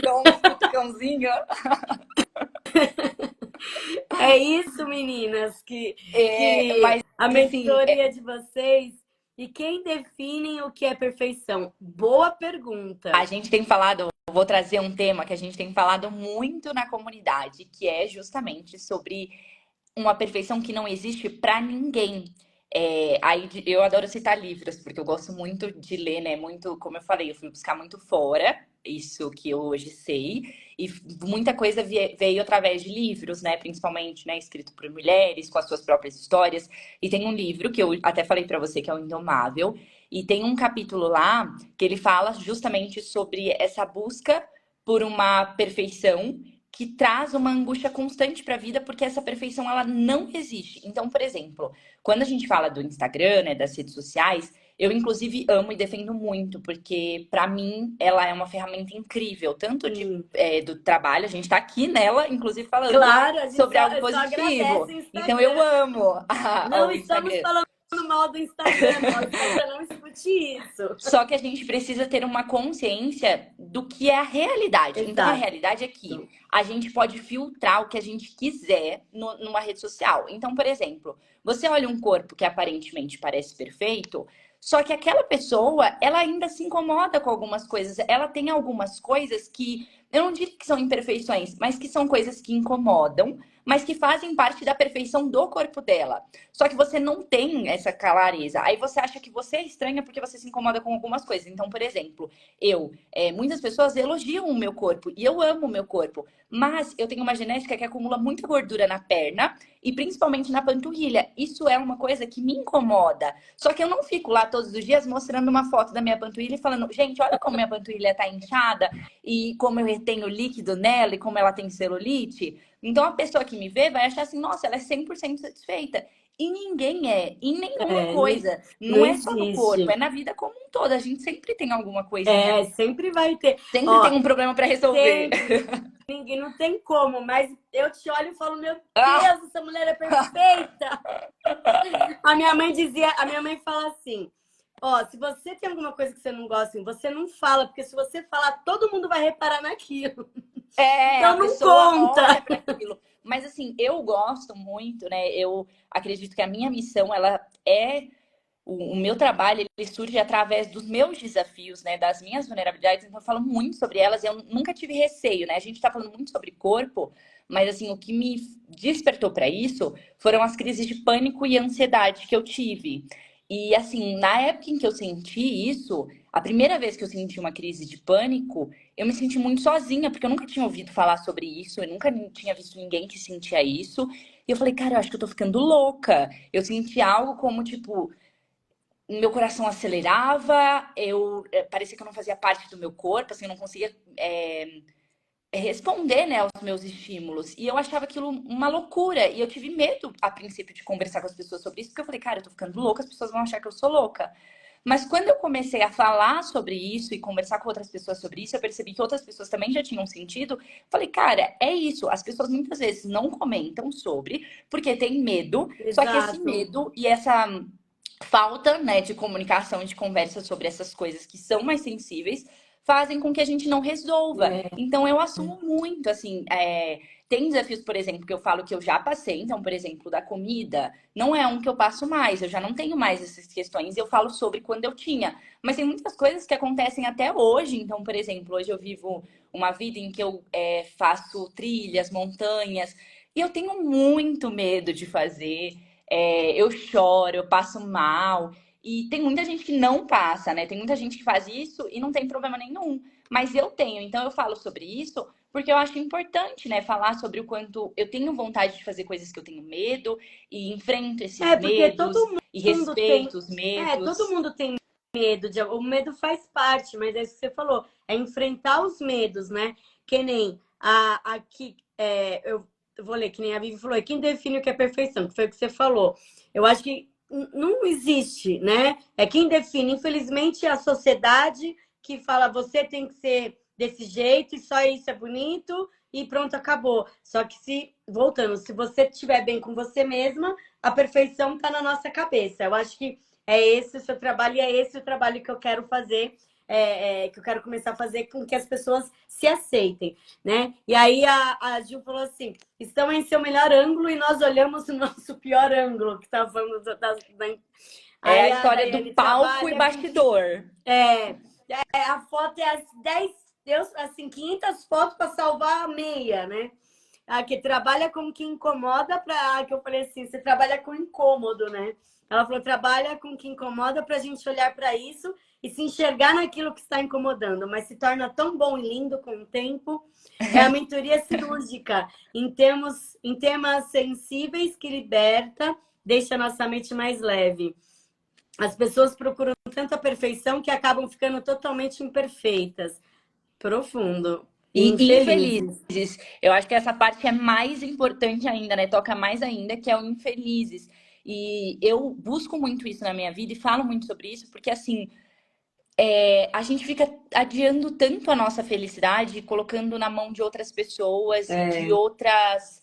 com uns cutucãozinho. É isso, meninas, que Mas a assim, mentoria de vocês. E quem define o que é perfeição? Boa a pergunta. gente tem falado, vou trazer um tema que a gente tem falado muito na comunidade, que é justamente sobre uma perfeição que não existe para ninguém. Aí eu adoro citar livros, porque eu gosto muito de ler, né? Muito, como eu falei, eu fui buscar muito fora, isso que eu hoje sei, e muita coisa veio através de livros, né? Principalmente, né, escrito por mulheres, com as suas próprias histórias. E tem um livro que eu até falei para você que é o Indomável, e tem um capítulo lá que ele fala justamente sobre essa busca por uma perfeição que traz uma angústia constante para a vida, porque essa perfeição ela não existe. Então, por exemplo, quando a gente fala do Instagram, né, das redes sociais, eu inclusive amo e defendo muito, porque para mim ela é uma ferramenta incrível, tanto Sim. do trabalho, a gente está aqui nela, inclusive falando Claro, a gente sobre algo só positivo. agradece o Então eu Instagram. amo Não o estamos Instagram. falando mal do Instagram, não. O Instagram não escute isso. Só que a gente precisa ter uma consciência do que é a realidade. Então, a Exato. realidade é que a gente pode filtrar o que a gente quiser numa rede social. Então, por exemplo, você olha um corpo que aparentemente parece perfeito, só que aquela pessoa, ela ainda se incomoda com algumas coisas. Ela tem algumas coisas que, eu não diria que são imperfeições, mas que são coisas que incomodam, mas que fazem parte da perfeição do corpo dela. Só que você não tem essa clareza. Aí você acha que você é estranha porque você se incomoda com algumas coisas. Então, por exemplo, muitas pessoas elogiam o meu corpo e eu amo o meu corpo, mas eu tenho uma genética que acumula muita gordura na perna e principalmente na panturrilha. Isso é uma coisa que me incomoda. Só que eu não fico lá todos os dias mostrando uma foto da minha panturrilha e falando, gente, olha como minha panturrilha tá inchada e como eu retenho líquido nela e como ela tem celulite. Então a pessoa que me vê vai achar assim, nossa, ela é 100% satisfeita. E ninguém é, em nenhuma Não, coisa. não Não é só no corpo, existe. é na vida como um todo. A gente sempre tem alguma coisinha, Sempre vai ter. sempre tem Ó, um problema para resolver. sempre, ninguém, não tem como, mas eu te olho e falo, meu Ah! Deus, essa mulher é perfeita. A minha mãe fala assim, ó, se você tem alguma coisa que você não gosta, você não fala, porque se você falar, todo mundo vai reparar naquilo. A Então não pessoa conta. olha para aquilo. Mas assim, eu gosto muito, né? Eu acredito que a minha missão, ela é o meu trabalho, ele surge através dos meus desafios, né, das minhas vulnerabilidades, então eu falo muito sobre elas, eu nunca tive receio, né? A gente tá falando muito sobre corpo, mas assim, o que me despertou para isso foram as crises de pânico e ansiedade que eu tive. E assim, na época em que eu senti isso, a primeira vez que eu senti uma crise de pânico, eu me senti muito sozinha, porque eu nunca tinha ouvido falar sobre isso, eu nunca tinha visto ninguém que sentia isso. E eu falei, cara, eu acho que eu tô ficando louca. Eu senti algo como, tipo, meu coração acelerava, parecia que eu não fazia parte do meu corpo, assim, eu não conseguia responder, né, aos meus estímulos. E eu achava aquilo uma loucura. E eu tive medo, a princípio, de conversar com as pessoas sobre isso, porque eu falei, cara, eu tô ficando louca, as pessoas vão achar que eu sou louca. Mas quando eu comecei a falar sobre isso e conversar com outras pessoas sobre isso, eu percebi que outras pessoas também já tinham sentido. Falei, cara, é isso. As pessoas muitas vezes não comentam sobre, porque tem medo. Só que esse Exato. medo e essa falta, né, de comunicação e de conversa sobre essas coisas que são mais sensíveis fazem com que a gente não resolva. É, Então eu assumo muito, assim, tem desafios, por exemplo, que eu falo que eu já passei. Então, por exemplo, da comida, não é um que eu passo mais, eu já não tenho mais essas questões, eu falo sobre quando eu tinha. Mas tem muitas coisas que acontecem até hoje. Então, por exemplo, hoje eu vivo uma vida em que eu faço trilhas, montanhas, e eu tenho muito medo de fazer. Eu choro, eu passo mal. E tem muita gente que não passa, né? Tem muita gente que faz isso e não tem problema nenhum. Mas eu tenho, então eu falo sobre isso porque eu acho importante, né? Falar sobre o quanto eu tenho vontade de fazer coisas que eu tenho medo e enfrento esses porque medos todo e mundo tem. respeito os Todo medos. mundo tem medo de. O medo faz parte, mas é isso que você falou. É enfrentar os medos, né? Que nem aqui. Eu vou ler, que nem a Vivi falou. Quem define o que é perfeição? Que foi o que você falou. Eu acho que não existe, né? É quem define. Infelizmente, é a sociedade que fala você tem que ser desse jeito e só isso é bonito e pronto, acabou. Só que voltando, se você estiver bem com você mesma, a perfeição está na nossa cabeça. Eu acho que é esse o seu trabalho e é esse o trabalho que eu quero fazer, que eu quero começar a fazer com que as pessoas se aceitem, né? E aí a Gil falou assim: estão em seu melhor ângulo e nós olhamos o nosso pior ângulo, que estava falando É a Aí a história do Daiane palco e trabalha com que. bastidor. A foto é as 10, Deus, assim, 500 fotos para salvar a meia, né? Que trabalha com o que incomoda para que eu falei assim, você trabalha com incômodo, né? Ela falou, trabalha com o que incomoda para a gente olhar para isso e se enxergar naquilo que está incomodando, mas se torna tão bom e lindo com o tempo. É a mentoria cirúrgica em temas sensíveis que liberta, deixa a nossa mente mais leve. As pessoas procuram tanta perfeição que acabam ficando totalmente imperfeitas. Profundo. E E infelizes. infelizes. Eu acho que essa parte é mais importante ainda, né? Toca mais ainda, que é o infelizes. E eu busco muito isso na minha vida e falo muito sobre isso, porque assim, a gente fica adiando tanto a nossa felicidade, colocando na mão de outras pessoas e de É, outras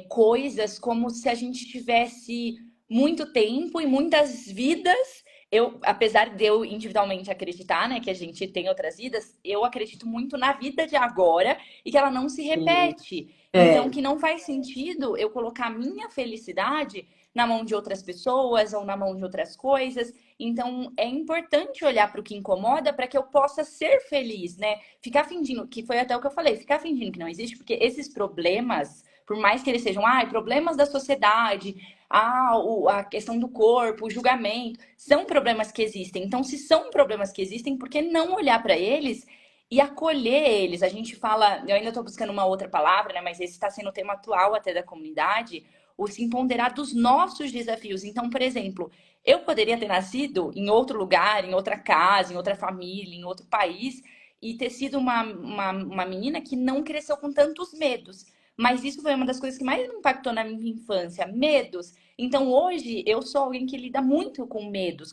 coisas, como se a gente tivesse muito tempo e muitas vidas. Eu, apesar de eu individualmente acreditar, né, que a gente tem outras vidas, eu acredito muito na vida de agora e que ela não se sim. repete. Então, É. que não faz sentido eu colocar a minha felicidade na mão de outras pessoas ou na mão de outras coisas. Então, é importante olhar para o que incomoda para que eu possa ser feliz, né? Ficar fingindo, que foi até o que eu falei, ficar fingindo que não existe, porque esses problemas, por mais que eles sejam, problemas da sociedade, a questão do corpo, o julgamento, são problemas que existem. Então, se são problemas que existem, por que não olhar para eles e acolher eles? A gente fala, eu ainda estou buscando uma outra palavra, né? Mas esse está sendo o tema atual até da comunidade, o se empoderar dos nossos desafios. Então, por exemplo, eu poderia ter nascido em outro lugar, em outra casa, em outra família, em outro país, e ter sido uma menina que não cresceu com tantos medos. Mas isso foi uma das coisas que mais me impactou na minha infância, medos. Então hoje eu sou alguém que lida muito com medos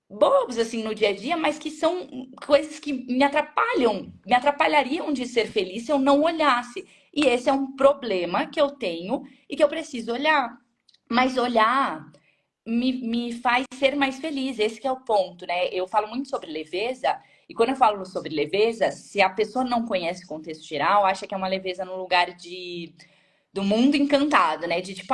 bobos assim no dia a dia, mas que são coisas que me atrapalhariam de ser feliz se eu não olhasse. E esse é um problema que eu tenho e que eu preciso olhar. Mas olhar me faz ser mais feliz. Esse que é o ponto, né? Eu falo muito sobre leveza, e quando eu falo sobre leveza, se a pessoa não conhece o contexto geral, acha que é uma leveza no lugar do mundo encantado, né? De tipo,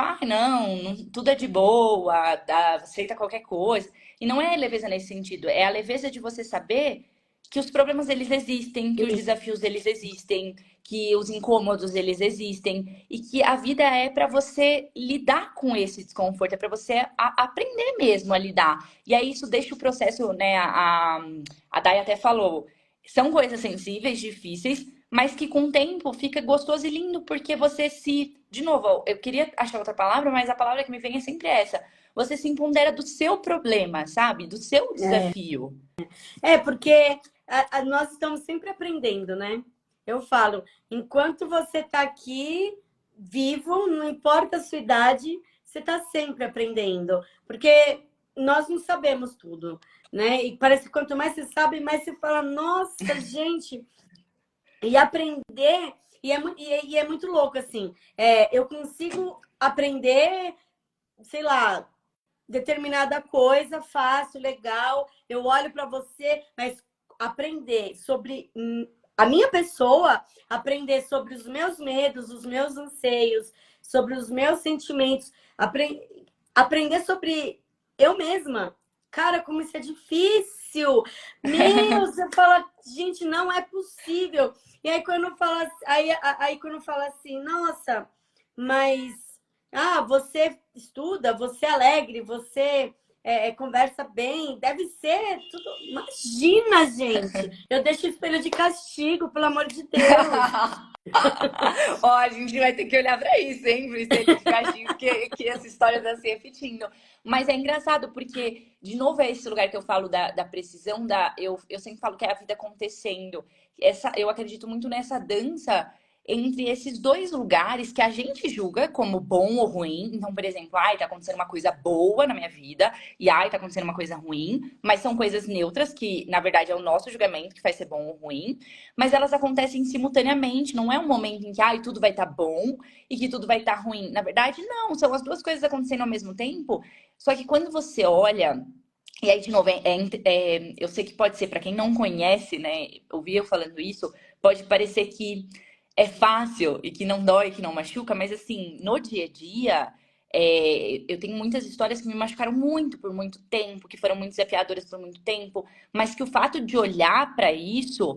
tudo é de boa, aceita qualquer coisa. E não é leveza nesse sentido, é a leveza de você saber que os problemas eles existem, que os desafios eles existem, que os incômodos eles existem e que a vida é para você lidar com esse desconforto, é para você aprender mesmo a lidar. E aí isso deixa o processo, né? A Day até falou, são coisas sensíveis, difíceis, mas que com o tempo fica gostoso e lindo, porque você se. De novo, eu queria achar outra palavra, mas a palavra que me vem é sempre essa. Você se empodera do seu problema, sabe? Do seu desafio. Porque nós estamos sempre aprendendo, né? eu falo, enquanto você está aqui vivo, não importa a sua idade, você está sempre aprendendo, porque nós não sabemos tudo, né? E parece que quanto mais você sabe, mais você fala, nossa, gente, e aprender, e é muito louco, assim, eu consigo aprender, sei lá, determinada coisa, faço, legal, eu olho para você, mas aprender sobre a minha pessoa, aprender sobre os meus medos, os meus anseios, sobre os meus sentimentos, aprender sobre eu mesma. Cara, como isso é difícil! Meu, você fala, gente, não é possível. E aí quando fala, aí quando fala assim, nossa, mas você estuda, você é alegre, você conversa bem, deve ser tudo. Imagina, gente! Eu deixo o espelho de castigo, pelo amor de Deus. Ó, a gente vai ter que olhar pra isso, hein? Pro espelho de castigo, que essa história tá se repetindo. Mas é engraçado, porque, de novo, é esse lugar que eu falo da precisão, eu sempre falo que é a vida acontecendo. Eu acredito muito nessa dança entre esses dois lugares que a gente julga como bom ou ruim. Então, por exemplo, ai, tá acontecendo uma coisa boa na minha vida, e ai, tá acontecendo uma coisa ruim, mas são coisas neutras que, na verdade, é o nosso julgamento que faz ser bom ou ruim, mas elas acontecem simultaneamente, não é um momento em que ai, tudo vai estar bom e que tudo vai estar ruim. Na verdade, não, são as duas coisas acontecendo ao mesmo tempo. Só que quando você olha, e aí, de novo, eu sei que pode ser, para quem não conhece, né, ouvir eu falando isso, pode parecer que é fácil e que não dói, que não machuca, mas assim, no dia a dia, eu tenho muitas histórias que me machucaram muito por muito tempo, que foram muito desafiadoras por muito tempo, mas que o fato de olhar para isso,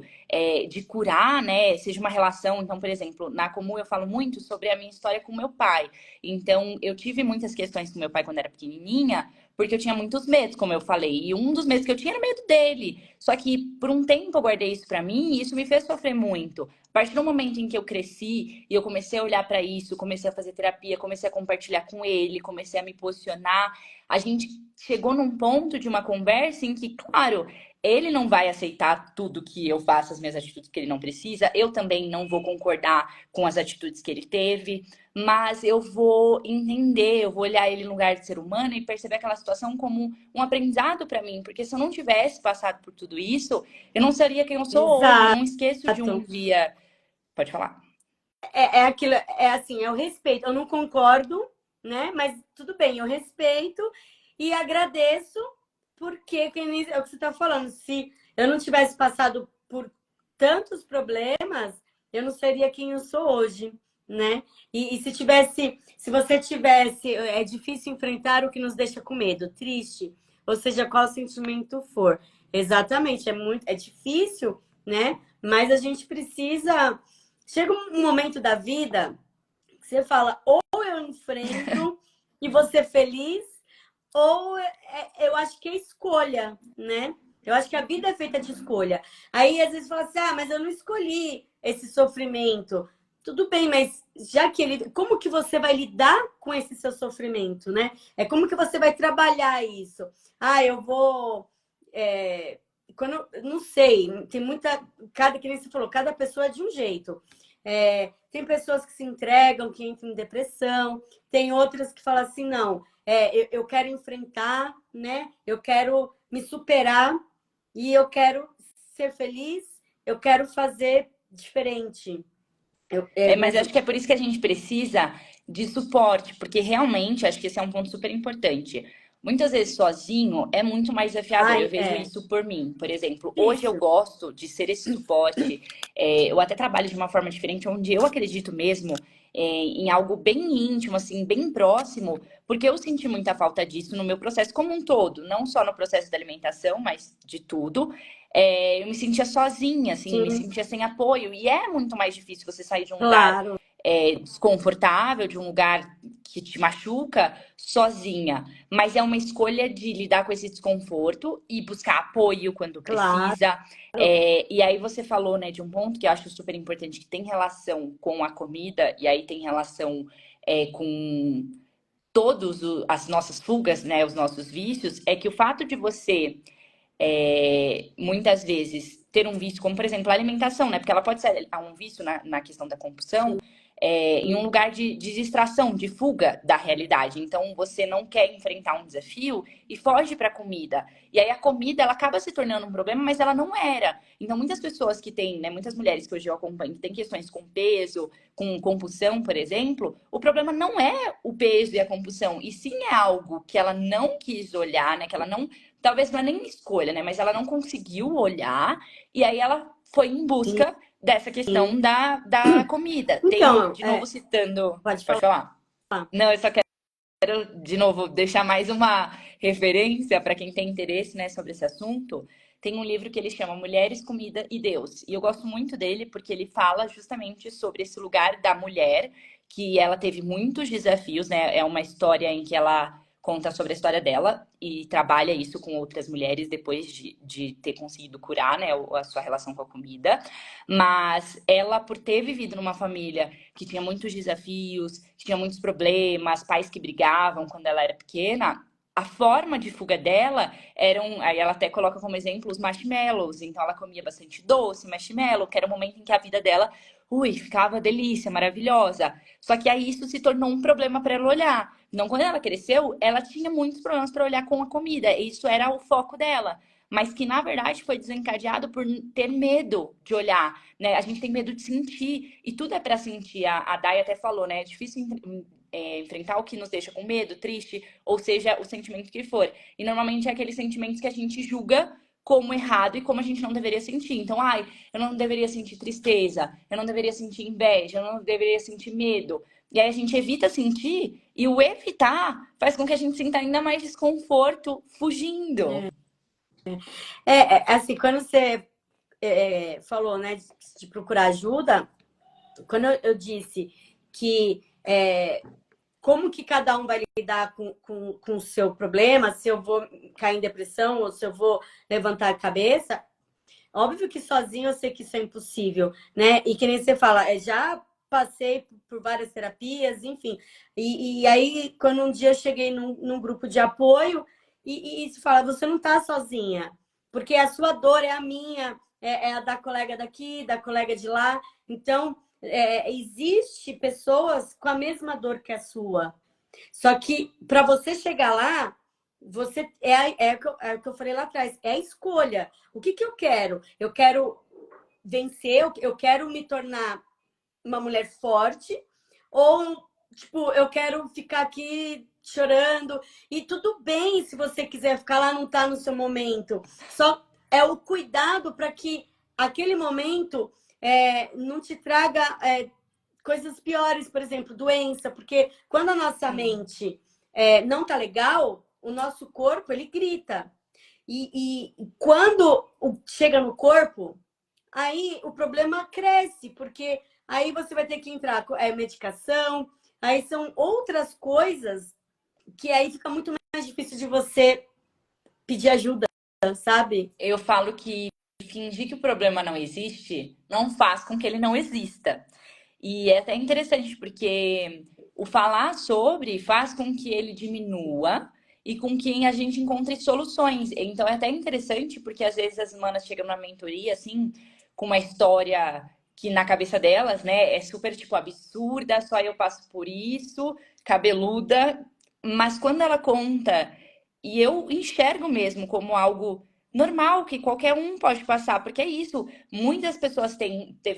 de curar, né, seja uma relação. Então, por exemplo, na Comum eu falo muito sobre a minha história com meu pai. Então, eu tive muitas questões com meu pai quando era pequenininha, porque eu tinha muitos medos, como eu falei. E um dos medos que eu tinha era medo dele. Só que por um tempo eu guardei isso pra mim e isso me fez sofrer muito. A partir do momento em que eu cresci e eu comecei a olhar pra isso, comecei a fazer terapia, comecei a compartilhar com ele, comecei a me posicionar, a gente chegou num ponto de uma conversa em que, claro, ele não vai aceitar tudo que eu faço, as minhas atitudes que ele não precisa, eu também não vou concordar com as atitudes que ele teve, mas eu vou entender, eu vou olhar ele no lugar de ser humano e perceber aquela situação como um aprendizado para mim, porque se eu não tivesse passado por tudo isso, eu não seria quem eu sou hoje. Eu não esqueço de um Exato. dia. Pode falar. É aquilo, é assim, eu respeito, eu não concordo, né? Mas tudo bem, eu respeito e agradeço, porque é o que você está falando. Se eu não tivesse passado por tantos problemas, eu não seria quem eu sou hoje, né? E se você tivesse, é difícil enfrentar o que nos deixa com medo, triste, ou seja, qual sentimento for. Exatamente, é difícil, né? Mas a gente precisa. Chega um momento da vida que você fala, ou eu enfrento e vou ser feliz, ou eu acho que é escolha, né? Eu acho que a vida é feita de escolha. Aí às vezes fala assim, mas eu não escolhi esse sofrimento. Tudo bem, mas já que como que você vai lidar com esse seu sofrimento, né? É como que você vai trabalhar isso? Eu vou. Quando, não sei, tem muita. Que nem você falou, cada pessoa é de um jeito. Tem pessoas que se entregam, que entram em depressão, tem outras que falam assim, não, eu quero enfrentar, né? Eu quero me superar e eu quero ser feliz, eu quero fazer diferente. Mas Mas acho que é por isso que a gente precisa de suporte, porque realmente acho que esse é um ponto super importante. Muitas vezes sozinho é muito mais desafiador. Eu ai, vejo isso por mim. Por exemplo, hoje eu difícil. gosto de ser esse suporte. Eu até trabalho de uma forma diferente, onde eu acredito mesmo em algo bem íntimo, assim, bem próximo, porque eu senti muita falta disso no meu processo como um todo, não só no processo da alimentação, mas de tudo. Eu me sentia sozinha, assim, me Sim, sentia sem apoio. E é muito mais difícil você sair de um lugar claro, desconfortável, de um lugar que te machuca, sozinha. Mas é uma escolha de lidar com esse desconforto e buscar apoio quando claro. precisa. E aí você falou, né, de um ponto que eu acho super importante, que tem relação com a comida, e aí tem relação com todas as nossas fugas, né, os nossos vícios, é que o fato de você muitas vezes ter um vício, como por exemplo a alimentação, né? Porque ela pode ser um vício na questão da compulsão, em um lugar de distração, de fuga da realidade. Então você não quer enfrentar um desafio e foge para a comida. E aí a comida ela acaba se tornando um problema, mas ela não era. Então muitas pessoas que têm, né, muitas mulheres que hoje eu acompanho, que têm questões com peso, com compulsão, por exemplo, o problema não é o peso e a compulsão, e sim é algo que ela não quis olhar, né? Que ela não, talvez não é nem escolha, né? Mas ela não conseguiu olhar, e aí ela foi em Sim. busca dessa questão da comida. Tem, Então, de novo, citando. pode Pode falar. falar? Não, eu só quero, de novo, deixar mais uma referência para quem tem interesse, né, sobre esse assunto. Tem um livro que ele chama Mulheres, Comida e Deus. E eu gosto muito dele porque ele fala justamente sobre esse lugar da mulher, que ela teve muitos desafios, né? É uma história em que ela conta sobre a história dela e trabalha isso com outras mulheres depois de ter conseguido curar, né, a sua relação com a comida. Mas ela, por ter vivido numa família que tinha muitos desafios, que tinha muitos problemas, pais que brigavam quando ela era pequena, a forma de fuga dela eram, aí ela até coloca como exemplo os marshmallows, então ela comia bastante doce, marshmallow, que era o momento em que a vida dela, ficava delícia, maravilhosa. Só que aí isso se tornou um problema para ela olhar. Então, quando ela cresceu, ela tinha muitos problemas para olhar com a comida, e isso era o foco dela. Mas que, na verdade, foi desencadeado por ter medo de olhar, né? A gente tem medo de sentir, e tudo é para sentir. A Day até falou, né? É difícil enfrentar o que nos deixa com medo, triste, ou seja, o sentimento que for. E normalmente é aqueles sentimentos que a gente julga como errado e como a gente não deveria sentir. Então, eu não deveria sentir tristeza, eu não deveria sentir inveja, eu não deveria sentir medo. E aí a gente evita sentir, e o evitar faz com que a gente sinta ainda mais desconforto fugindo. Assim, quando você falou, né, de procurar ajuda, quando eu disse que como que cada um vai lidar com o seu problema, se eu vou cair em depressão ou se eu vou levantar a cabeça, óbvio que sozinho eu sei que isso é impossível, né? E que nem você fala, já passei por várias terapias, enfim. E aí, quando um dia eu cheguei num grupo de apoio, e isso fala, você não tá sozinha, porque a sua dor é a minha, é a da colega daqui, da colega de lá. Então, existe pessoas com a mesma dor que a sua. Só que para você chegar lá, você o que eu falei lá atrás, é a escolha. O que eu quero? Eu quero vencer, eu quero me tornar uma mulher forte, ou tipo, eu quero ficar aqui chorando. E tudo bem se você quiser ficar lá, não tá no seu momento. Só é o cuidado para que aquele momento não te traga coisas piores, por exemplo, doença, porque quando a nossa mente não tá legal, o nosso corpo ele grita. E quando chega no corpo, aí o problema cresce, porque aí você vai ter que entrar com medicação, aí são outras coisas que aí fica muito mais difícil de você pedir ajuda, sabe? Eu falo que fingir que o problema não existe não faz com que ele não exista. E é até interessante porque o falar sobre faz com que ele diminua e com que a gente encontre soluções. Então é até interessante porque às vezes as manas chegam na mentoria assim com uma história que na cabeça delas, né, é super tipo absurda, só eu passo por isso, cabeluda, mas quando ela conta e eu enxergo mesmo como algo normal que qualquer um pode passar, porque é isso. Muitas pessoas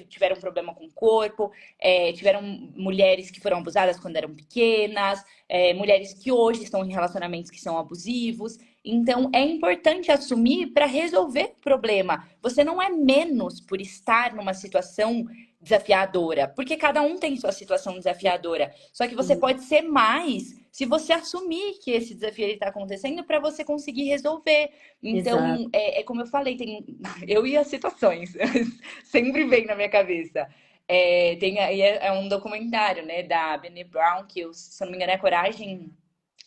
tiveram problema com o corpo, tiveram mulheres que foram abusadas quando eram pequenas, mulheres que hoje estão em relacionamentos que são abusivos. Então, é importante assumir para resolver o problema. Você não é menos por estar numa situação desafiadora, porque cada um tem sua situação desafiadora. Só que você pode ser mais se você assumir que esse desafio está acontecendo para você conseguir resolver. Exato. Então, como eu falei, eu e as situações sempre vem na minha cabeça. É um documentário, né, da Brené Brown, que, se eu não me engano, é Coragem.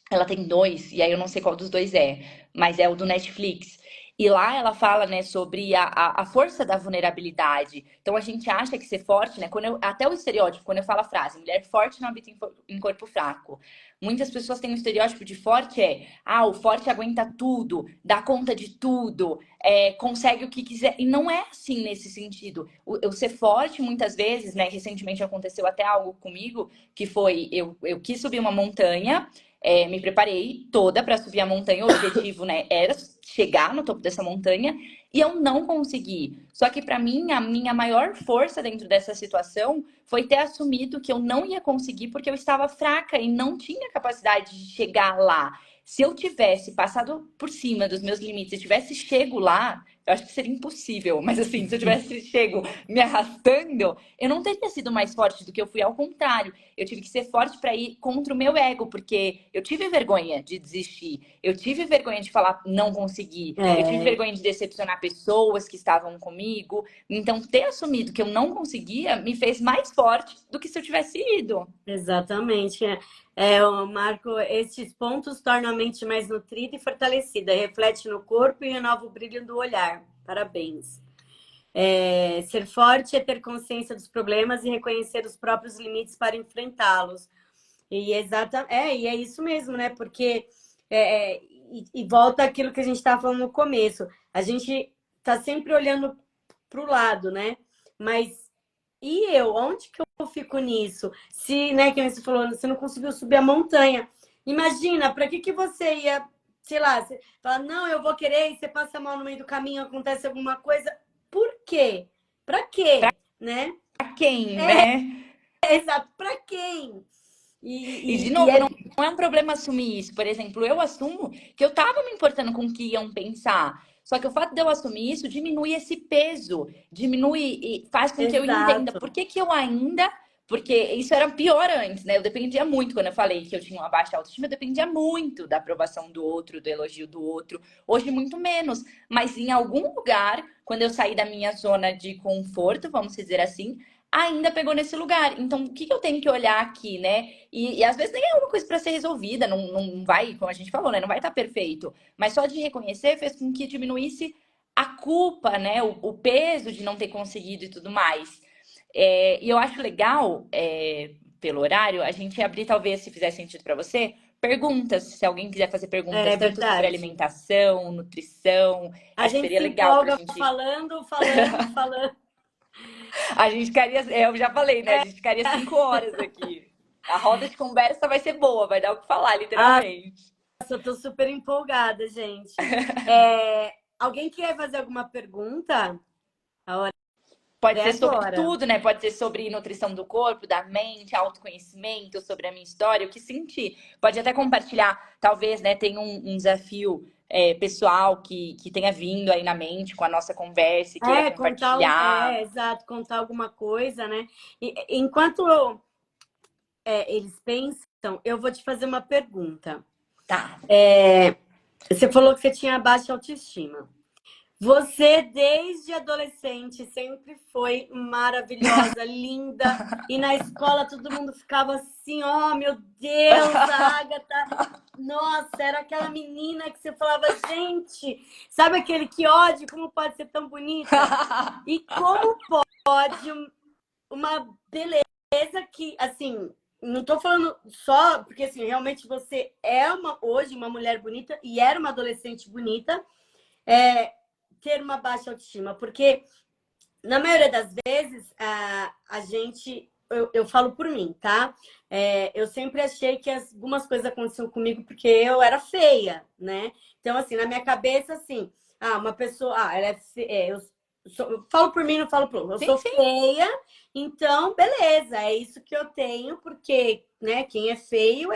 Ela tem dois, e aí eu não sei qual dos dois é, mas é o do Netflix. E lá ela fala, né, sobre a força da vulnerabilidade. Então a gente acha que ser forte, né? Até o estereótipo, quando eu falo a frase, mulher forte não habita em corpo fraco. Muitas pessoas têm um estereótipo de forte o forte aguenta tudo, dá conta de tudo, consegue o que quiser. E não é assim nesse sentido. Eu ser forte, muitas vezes, né? Recentemente aconteceu até algo comigo, que foi, eu quis subir uma montanha. Me preparei toda para subir a montanha. O objetivo, né, era chegar no topo dessa montanha e eu não consegui. Só que para mim, a minha maior força dentro dessa situação foi ter assumido que eu não ia conseguir porque eu estava fraca e não tinha capacidade de chegar lá. Se eu tivesse passado por cima dos meus limites e tivesse chego lá, eu acho que seria impossível, mas assim, se eu tivesse chego me arrastando, eu não teria sido mais forte do que eu fui, ao contrário. Eu tive que ser forte para ir contra o meu ego, porque eu tive vergonha de desistir, eu tive vergonha de falar não consegui, eu tive É, vergonha de decepcionar pessoas que estavam comigo. Então, ter assumido que eu não conseguia me fez mais forte do que se eu tivesse ido. exatamente. O Marco, estes pontos tornam a mente mais nutrida e fortalecida, reflete no corpo e renova o brilho do olhar. Parabéns. Ser forte é ter consciência dos problemas e reconhecer os próprios limites para enfrentá-los. E é isso mesmo, né? Porque e volta aquilo que a gente estava falando no começo. A gente está sempre olhando para o lado, né? Mas e eu? Onde que eu fico nisso? Se, né, que você falou, você não conseguiu subir a montanha. Imagina, para que você ia, sei lá, você fala, não, eu vou querer, e você passa mal no meio do caminho, acontece alguma coisa. Por quê? Para quê? Né? Pra quem, né? Exato, para quem? E, de E novo, não é um problema assumir isso. Por exemplo, eu assumo que eu tava me importando com o que iam pensar. Só que o fato de eu assumir isso diminui esse peso, diminui e faz com que eu entenda exato, por que que eu ainda. Porque isso era pior antes, né? Eu dependia muito, quando eu falei que eu tinha uma baixa autoestima, eu dependia muito da aprovação do outro, do elogio do outro. Hoje, muito menos. Mas em algum lugar, quando eu saí da minha zona de conforto, vamos dizer assim, ainda pegou nesse lugar. Então, o que eu tenho que olhar aqui, né? E às vezes nem é uma coisa para ser resolvida, não vai, como a gente falou, né? Não vai estar perfeito. Mas só de reconhecer fez com que diminuísse a culpa, né? O peso de não ter conseguido e tudo mais. E eu acho legal, pelo horário, a gente abrir, talvez, se fizer sentido para você, perguntas. Se alguém quiser fazer é perguntas tanto sobre verdade. alimentação, nutrição, A acho que gente seria se legal para a empolga gente. falando, falando, falando. A gente ficaria, eu já falei, né? A gente ficaria 5 horas aqui. A roda de conversa vai ser boa, vai dar o que falar, Ah, literalmente. eu tô super empolgada, gente. Alguém quer fazer alguma pergunta? A hora Pode é ser sobre agora. tudo, né? Pode ser sobre nutrição do corpo, da mente, autoconhecimento, sobre a minha história, o que sentir. Pode até compartilhar, talvez, né? Tem um desafio pessoal que tenha vindo aí na mente com a nossa conversa e queira compartilhar. Exato, contar alguma coisa, né? Enquanto eles pensam, eu vou te fazer uma pergunta. Tá. Você falou que você tinha baixa autoestima. Você, desde adolescente, sempre foi maravilhosa, linda. E na escola todo mundo ficava assim: oh, meu Deus, a Agatha. Nossa, era aquela menina que você falava, gente, sabe aquele que ódio, como pode ser tão bonita? E como pode uma beleza que, assim, não tô falando só, porque assim, realmente você é hoje uma mulher bonita e era uma adolescente bonita. É, ter uma baixa autoestima, porque na maioria das vezes a gente, eu falo por mim, tá? Eu sempre achei que algumas coisas aconteciam comigo porque eu era feia, né? Então, assim, na minha cabeça, assim, uma pessoa, ela eu falo por mim, não falo por eu Sim, sou sim. feia, então, beleza, é isso que eu tenho, porque, né, quem é feio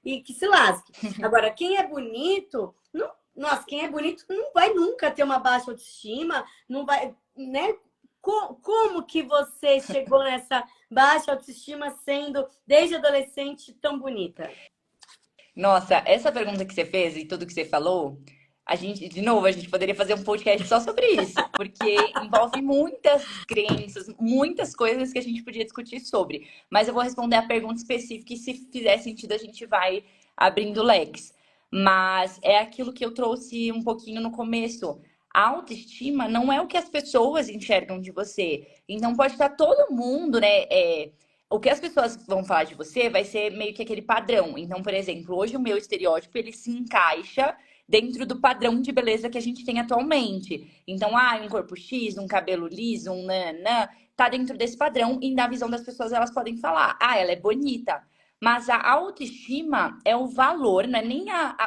e que se lasque. Agora, quem é bonito, não, nossa, quem é bonito não vai nunca ter uma baixa autoestima, não vai, né? Como que você chegou nessa baixa autoestima sendo, desde adolescente, tão bonita? Nossa, essa pergunta que você fez e tudo que você falou, a gente, de novo, a gente poderia fazer um podcast só sobre isso, porque envolve muitas crenças, muitas coisas que a gente podia discutir sobre. Mas eu vou responder a pergunta específica e se fizer sentido, a gente vai abrindo leques. Mas é aquilo que eu trouxe um pouquinho no começo. A autoestima não é o que as pessoas enxergam de você. Então pode estar todo mundo, né? O que as pessoas vão falar de você vai ser meio que aquele padrão. Então, por exemplo, hoje o meu estereótipo ele se encaixa dentro do padrão de beleza que a gente tem atualmente. Então, um corpo X, um cabelo liso, um nanã, tá dentro desse padrão e na visão das pessoas elas podem falar, ela é bonita. Mas a autoestima é o valor, não é nem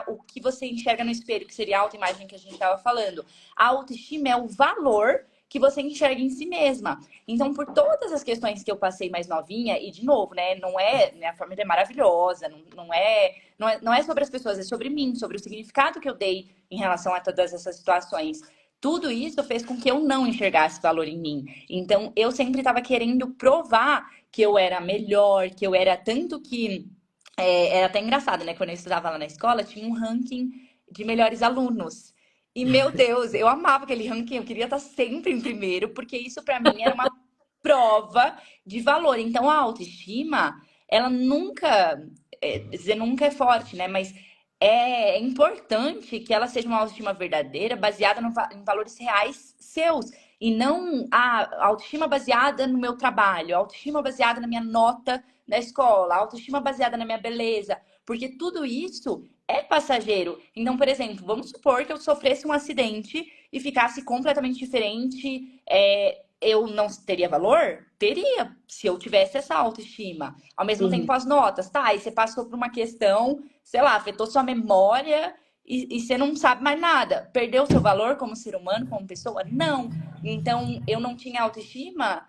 o que você enxerga no espelho, que seria a autoimagem que a gente estava falando. A autoestima é o valor que você enxerga em si mesma. Então, por todas as questões que eu passei mais novinha, e de novo, né, não é, minha família é maravilhosa, não é sobre as pessoas, é sobre mim, sobre o significado que eu dei em relação a todas essas situações. Tudo isso fez com que eu não enxergasse valor em mim. Então, eu sempre estava querendo provar que eu era melhor, que eu era tanto que. Era até engraçado, né? Quando eu estudava lá na escola, tinha um ranking de melhores alunos. E, meu Deus, eu amava aquele ranking, eu queria estar sempre em primeiro, porque isso para mim era uma prova de valor. Então, a autoestima, ela nunca, dizer nunca é forte, né? Mas é importante que ela seja uma autoestima verdadeira, baseada em valores reais seus. E não a autoestima baseada no meu trabalho, autoestima baseada na minha nota da escola, autoestima baseada na minha beleza. Porque tudo isso é passageiro. Então, por exemplo, vamos supor que eu sofresse um acidente e ficasse completamente diferente. Eu não teria valor? Teria, se eu tivesse essa autoestima. Ao mesmo tempo, Uhum. as notas, tá? E você passou por uma questão, sei lá, afetou sua memória e você não sabe mais nada. Perdeu seu valor como ser humano, como pessoa? Não. Então, eu não tinha autoestima.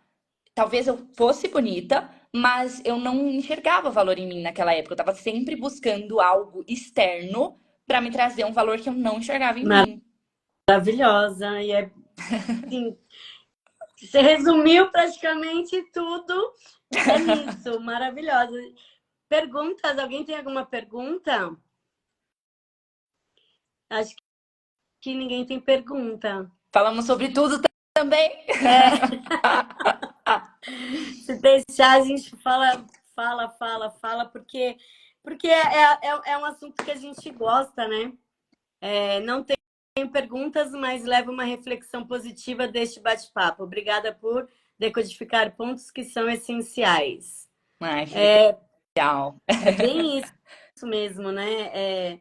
Talvez eu fosse bonita, mas eu não enxergava valor em mim naquela época. Eu estava sempre buscando algo externo para me trazer um valor que eu não enxergava em mim. Maravilhosa. E é assim, você resumiu praticamente tudo. É nisso. Maravilhosa. Perguntas? Alguém tem alguma pergunta? Acho que ninguém tem pergunta. Falamos sobre tudo também. É, se deixar, a gente fala, porque é um assunto que a gente gosta, né? Não tenho perguntas, mas leva uma reflexão positiva deste bate-papo. Obrigada por decodificar pontos que são essenciais. Ai, que legal. É bem isso mesmo, né?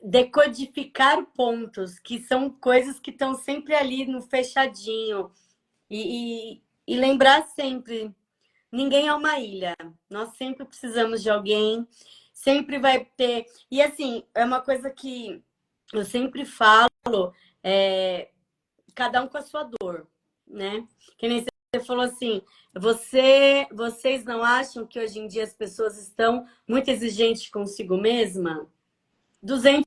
Decodificar pontos, que são coisas que estão sempre ali no fechadinho. E lembrar sempre, ninguém é uma ilha. Nós sempre precisamos de alguém, sempre vai ter. E assim, é uma coisa que eu sempre falo, é, cada um com a sua dor, né? Que nem você falou assim, vocês não acham que hoje em dia as pessoas estão muito exigentes consigo mesma? 200%,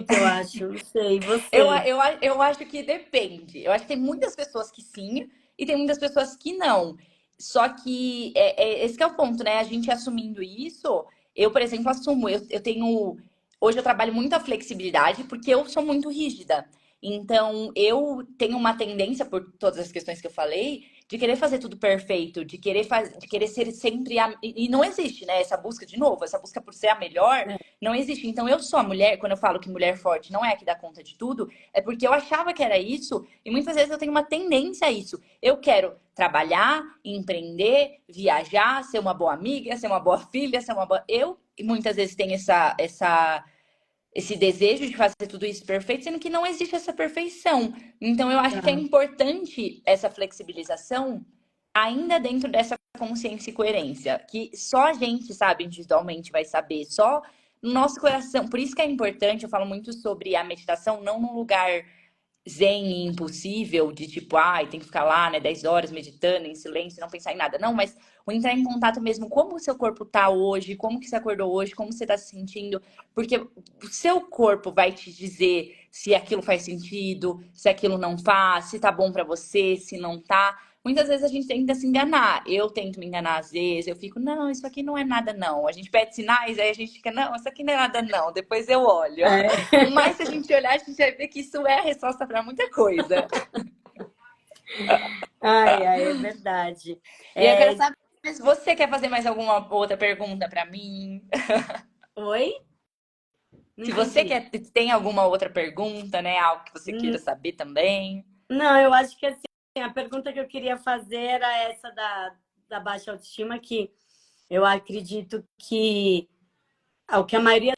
eu acho. Não sei, Eu, você. eu, eu acho que depende. Eu acho que tem muitas pessoas que sim e tem muitas pessoas que não. Só que esse que é o ponto, né? A gente assumindo isso, eu, por exemplo, assumo. Eu tenho. Hoje eu trabalho muito a flexibilidade porque eu sou muito rígida. Então, eu tenho uma tendência, por todas as questões que eu falei, de querer fazer tudo perfeito, de querer ser sempre a. E não existe, né? Essa busca, de novo, essa busca por ser a melhor. É, Não existe. Então, eu sou a mulher, quando eu falo que mulher forte não é a que dá conta de tudo, é porque eu achava que era isso, e muitas vezes eu tenho uma tendência a isso. Eu quero trabalhar, empreender, viajar, ser uma boa amiga, ser uma boa filha, ser uma boa. Eu muitas vezes tenho esse desejo de fazer tudo isso perfeito, sendo que não existe essa perfeição. Então, eu acho que é tá. importante essa flexibilização ainda dentro dessa consciência e coerência, que só a gente sabe individualmente vai saber, só no nosso coração. Por isso que é importante, eu falo muito sobre a meditação, não num lugar zen e impossível, de tipo, tem que ficar lá, né, 10 horas meditando em silêncio, não pensar em nada. Não, mas o entrar em contato mesmo, como o seu corpo tá hoje, como que você acordou hoje, como você tá se sentindo, porque o seu corpo vai te dizer se aquilo faz sentido, se aquilo não faz, se tá bom pra você, se não tá. Muitas vezes a gente tenta se enganar. Eu tento me enganar às vezes. Eu fico, não, isso aqui não é nada, não. A gente pede sinais, aí a gente fica, não, isso aqui não é nada, não. Depois eu olho. É. Mas se a gente olhar, a gente vai ver que isso é a resposta para muita coisa. Ai, ai, é verdade. E eu quero É, saber se você quer fazer mais alguma outra pergunta para mim. oi? Não Se você entendi. quer, tem alguma outra pergunta, né? Algo que você queira Hum, saber também. Não, eu acho que assim, a pergunta que eu queria fazer era essa da baixa autoestima, que eu acredito que o que a maioria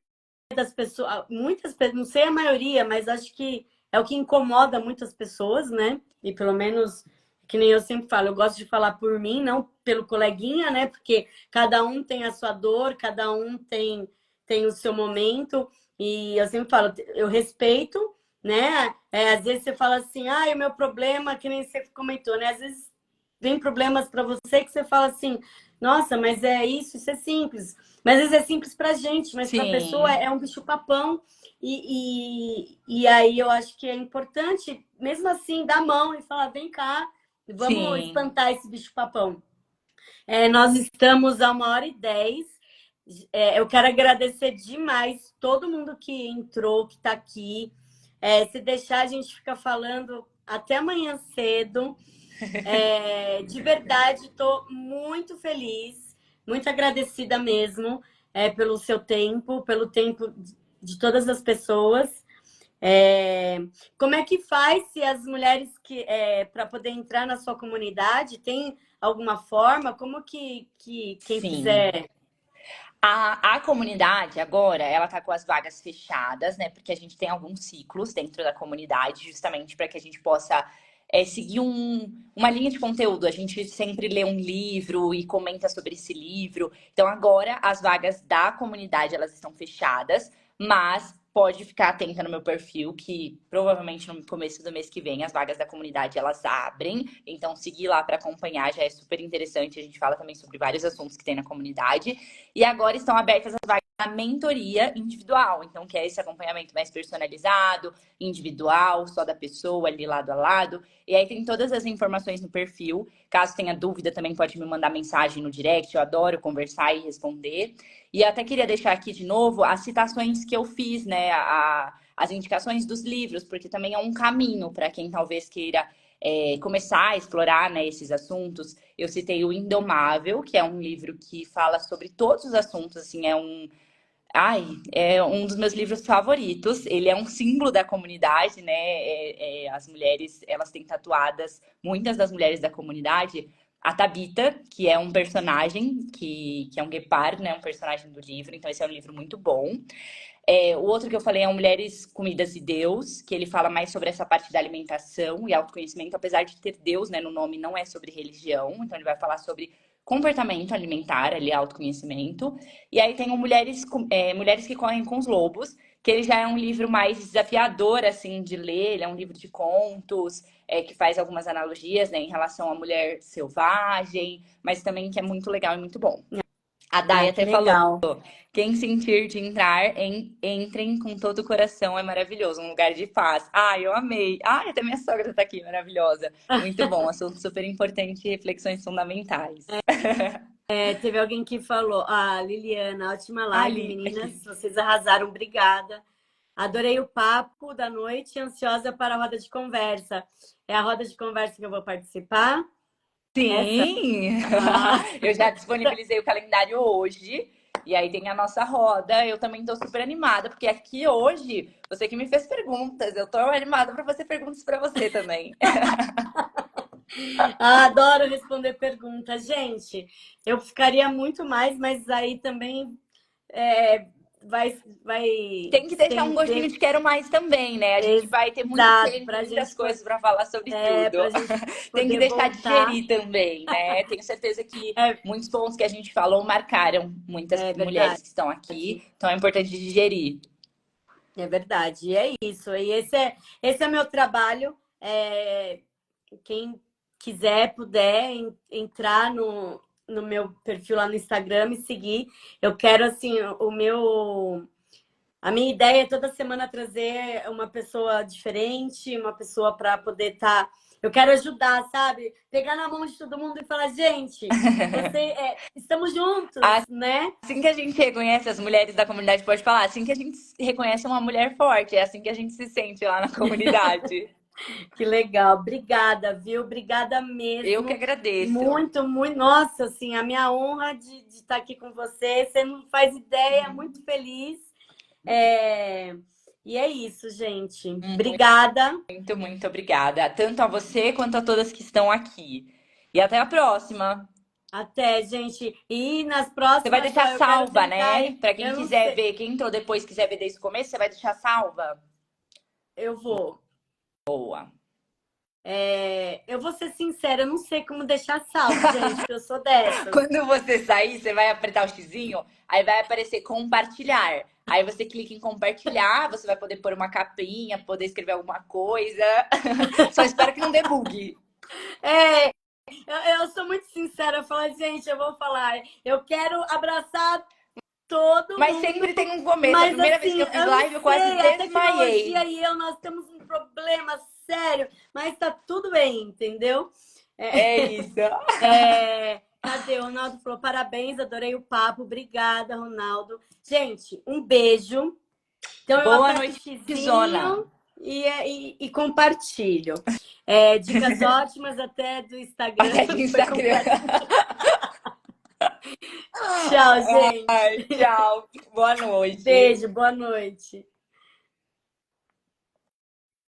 das pessoas, muitas pessoas, não sei a maioria, mas acho que é o que incomoda muitas pessoas, né? E pelo menos, que nem eu sempre falo, eu gosto de falar por mim, não pelo coleguinha, né? Porque cada um tem a sua dor, cada um tem o seu momento. E eu sempre falo, eu respeito, né? Às vezes você fala assim, ah, o meu problema, que nem você comentou, né? Às vezes vem problemas para você que você fala assim, nossa, mas é isso é simples. Mas às vezes é simples pra gente, mas pra pessoa Sim, é um bicho-papão. E aí eu acho que é importante, mesmo assim, dar a mão e falar: vem cá, vamos sim. espantar esse bicho-papão. Nós estamos a 1h10. Eu quero agradecer demais todo mundo que entrou, que está aqui. Se deixar, a gente fica falando até amanhã cedo. De verdade, estou muito feliz, muito agradecida mesmo pelo seu tempo, pelo tempo de todas as pessoas. É, Como é que faz se as mulheres que para poder entrar na sua comunidade tem alguma forma? Como que quem Sim. quiser. A comunidade agora, ela tá com as vagas fechadas, né? Porque a gente tem alguns ciclos dentro da comunidade, justamente para que a gente possa seguir uma linha de conteúdo. A gente sempre lê um livro e comenta sobre esse livro. Então, agora as vagas da comunidade, elas estão fechadas, mas pode ficar atenta no meu perfil, que provavelmente no começo do mês que vem as vagas da comunidade elas abrem. Então, seguir lá para acompanhar já é super interessante. A gente fala também sobre vários assuntos que tem na comunidade. E agora estão abertas as vagas da mentoria individual. Então, que é esse acompanhamento mais personalizado, individual, só da pessoa ali lado a lado. E aí tem todas as informações no perfil. Caso tenha dúvida, também pode me mandar mensagem no direct. Eu adoro conversar e responder. E eu até queria deixar aqui de novo as citações que eu fiz, né? As indicações dos livros, porque também é um caminho para quem talvez queira começar a explorar, né, esses assuntos. Eu citei o Indomável, que é um livro que fala sobre todos os assuntos, assim, é um dos meus livros favoritos. Ele é um símbolo da comunidade, né? As mulheres, elas têm tatuadas, muitas das mulheres da comunidade, a Tabita, que é um personagem, que é um guepardo, né? Um personagem do livro. Então, esse é um livro muito bom. O outro que eu falei é o Mulheres, Comidas e Deus, que ele fala mais sobre essa parte da alimentação e autoconhecimento, apesar de ter Deus, né, no nome, não é sobre religião, então ele vai falar sobre comportamento alimentar, ali, autoconhecimento. E aí tem o Mulheres que Correm com os Lobos, que ele já é um livro mais desafiador, assim, de ler, ele é um livro de contos, que faz algumas analogias, né, em relação à mulher selvagem, mas também que é muito legal e muito bom. A Day Ah, que até falou: legal. quem sentir de entrar, entrem com todo o coração, é maravilhoso, um lugar de paz. Ai, eu amei. Ai, até minha sogra tá aqui, maravilhosa. Muito bom, assunto super importante e reflexões fundamentais. Teve alguém que falou, Liliana, ótima live, Ali, meninas, aqui. vocês arrasaram, obrigada. Adorei o papo da noite, ansiosa para a roda de conversa. É a roda de conversa que eu vou participar? Essa? Sim! Ah, Eu já disponibilizei o calendário hoje. E aí tem a nossa roda. Eu também tô super animada, porque aqui hoje, você que me fez perguntas, eu tô animada para fazer perguntas para você também. adoro responder perguntas. Gente, eu ficaria muito mais, mas aí também é, vai Tem que deixar um gostinho estender. de quero mais também, né? A gente vai ter muito Exato, tempo, para muitas coisas para falar sobre tudo. a gente Tem que poder deixar voltar. digerir também, né? Tenho certeza que É, muitos pontos que a gente falou marcaram muitas é mulheres verdade. que estão aqui, então é importante digerir. É verdade, e é isso. E esse é meu trabalho. Quem quiser, puder entrar no meu perfil lá no Instagram e seguir. Eu quero, assim, a minha ideia é toda semana trazer uma pessoa diferente, uma pessoa para poder estar. Eu quero ajudar, sabe? Pegar na mão de todo mundo e falar, gente, estamos juntos, né? Assim que a gente reconhece as mulheres da comunidade, pode falar, assim que a gente reconhece uma mulher forte, é assim que a gente se sente lá na comunidade. Que legal, obrigada, viu? Obrigada Eu que mesmo. agradeço. Muito, muito. Nossa, assim, a minha honra de estar aqui com você. Você não faz ideia, muito feliz. É, E é isso, gente. Obrigada. Muito, muito obrigada. Tanto a você quanto a todas que estão aqui. E até a próxima. Até, gente. E nas Você vai próximas, ó, deixar eu quero salva, tentar né? ir. Pra quem Eu não quiser sei. ver, quem entrou depois quiser ver desde o começo, você vai deixar salva? Eu vou. Boa. Eu vou ser sincera, eu não sei como deixar salvo, gente, porque eu sou dessas. Quando você sair, você vai apertar o xizinho, aí vai aparecer compartilhar. Aí você clica em compartilhar, você vai poder pôr uma capinha, poder escrever alguma coisa. Só espero que não dê bug. É, eu sou muito sincera, eu falo, gente, eu vou falar, eu quero abraçar todo Mas mundo, sempre tem um começo. A mas primeira vez que assim, eu fiz eu não live, eu quase sei, a tecnologia desmaiei. e eu, nós temos um problema sério, mas tá tudo bem, entendeu? É isso. Cadê? O Ronaldo falou, parabéns, adorei o papo, obrigada, Ronaldo. Gente, um beijo. Então eu Boa aperto o noite, Zona. xizinho e compartilho. Dicas ótimas até do Instagram. Até do Foi Instagram. completo. Tchau, gente. Ai, tchau. Boa noite. Beijo, boa noite.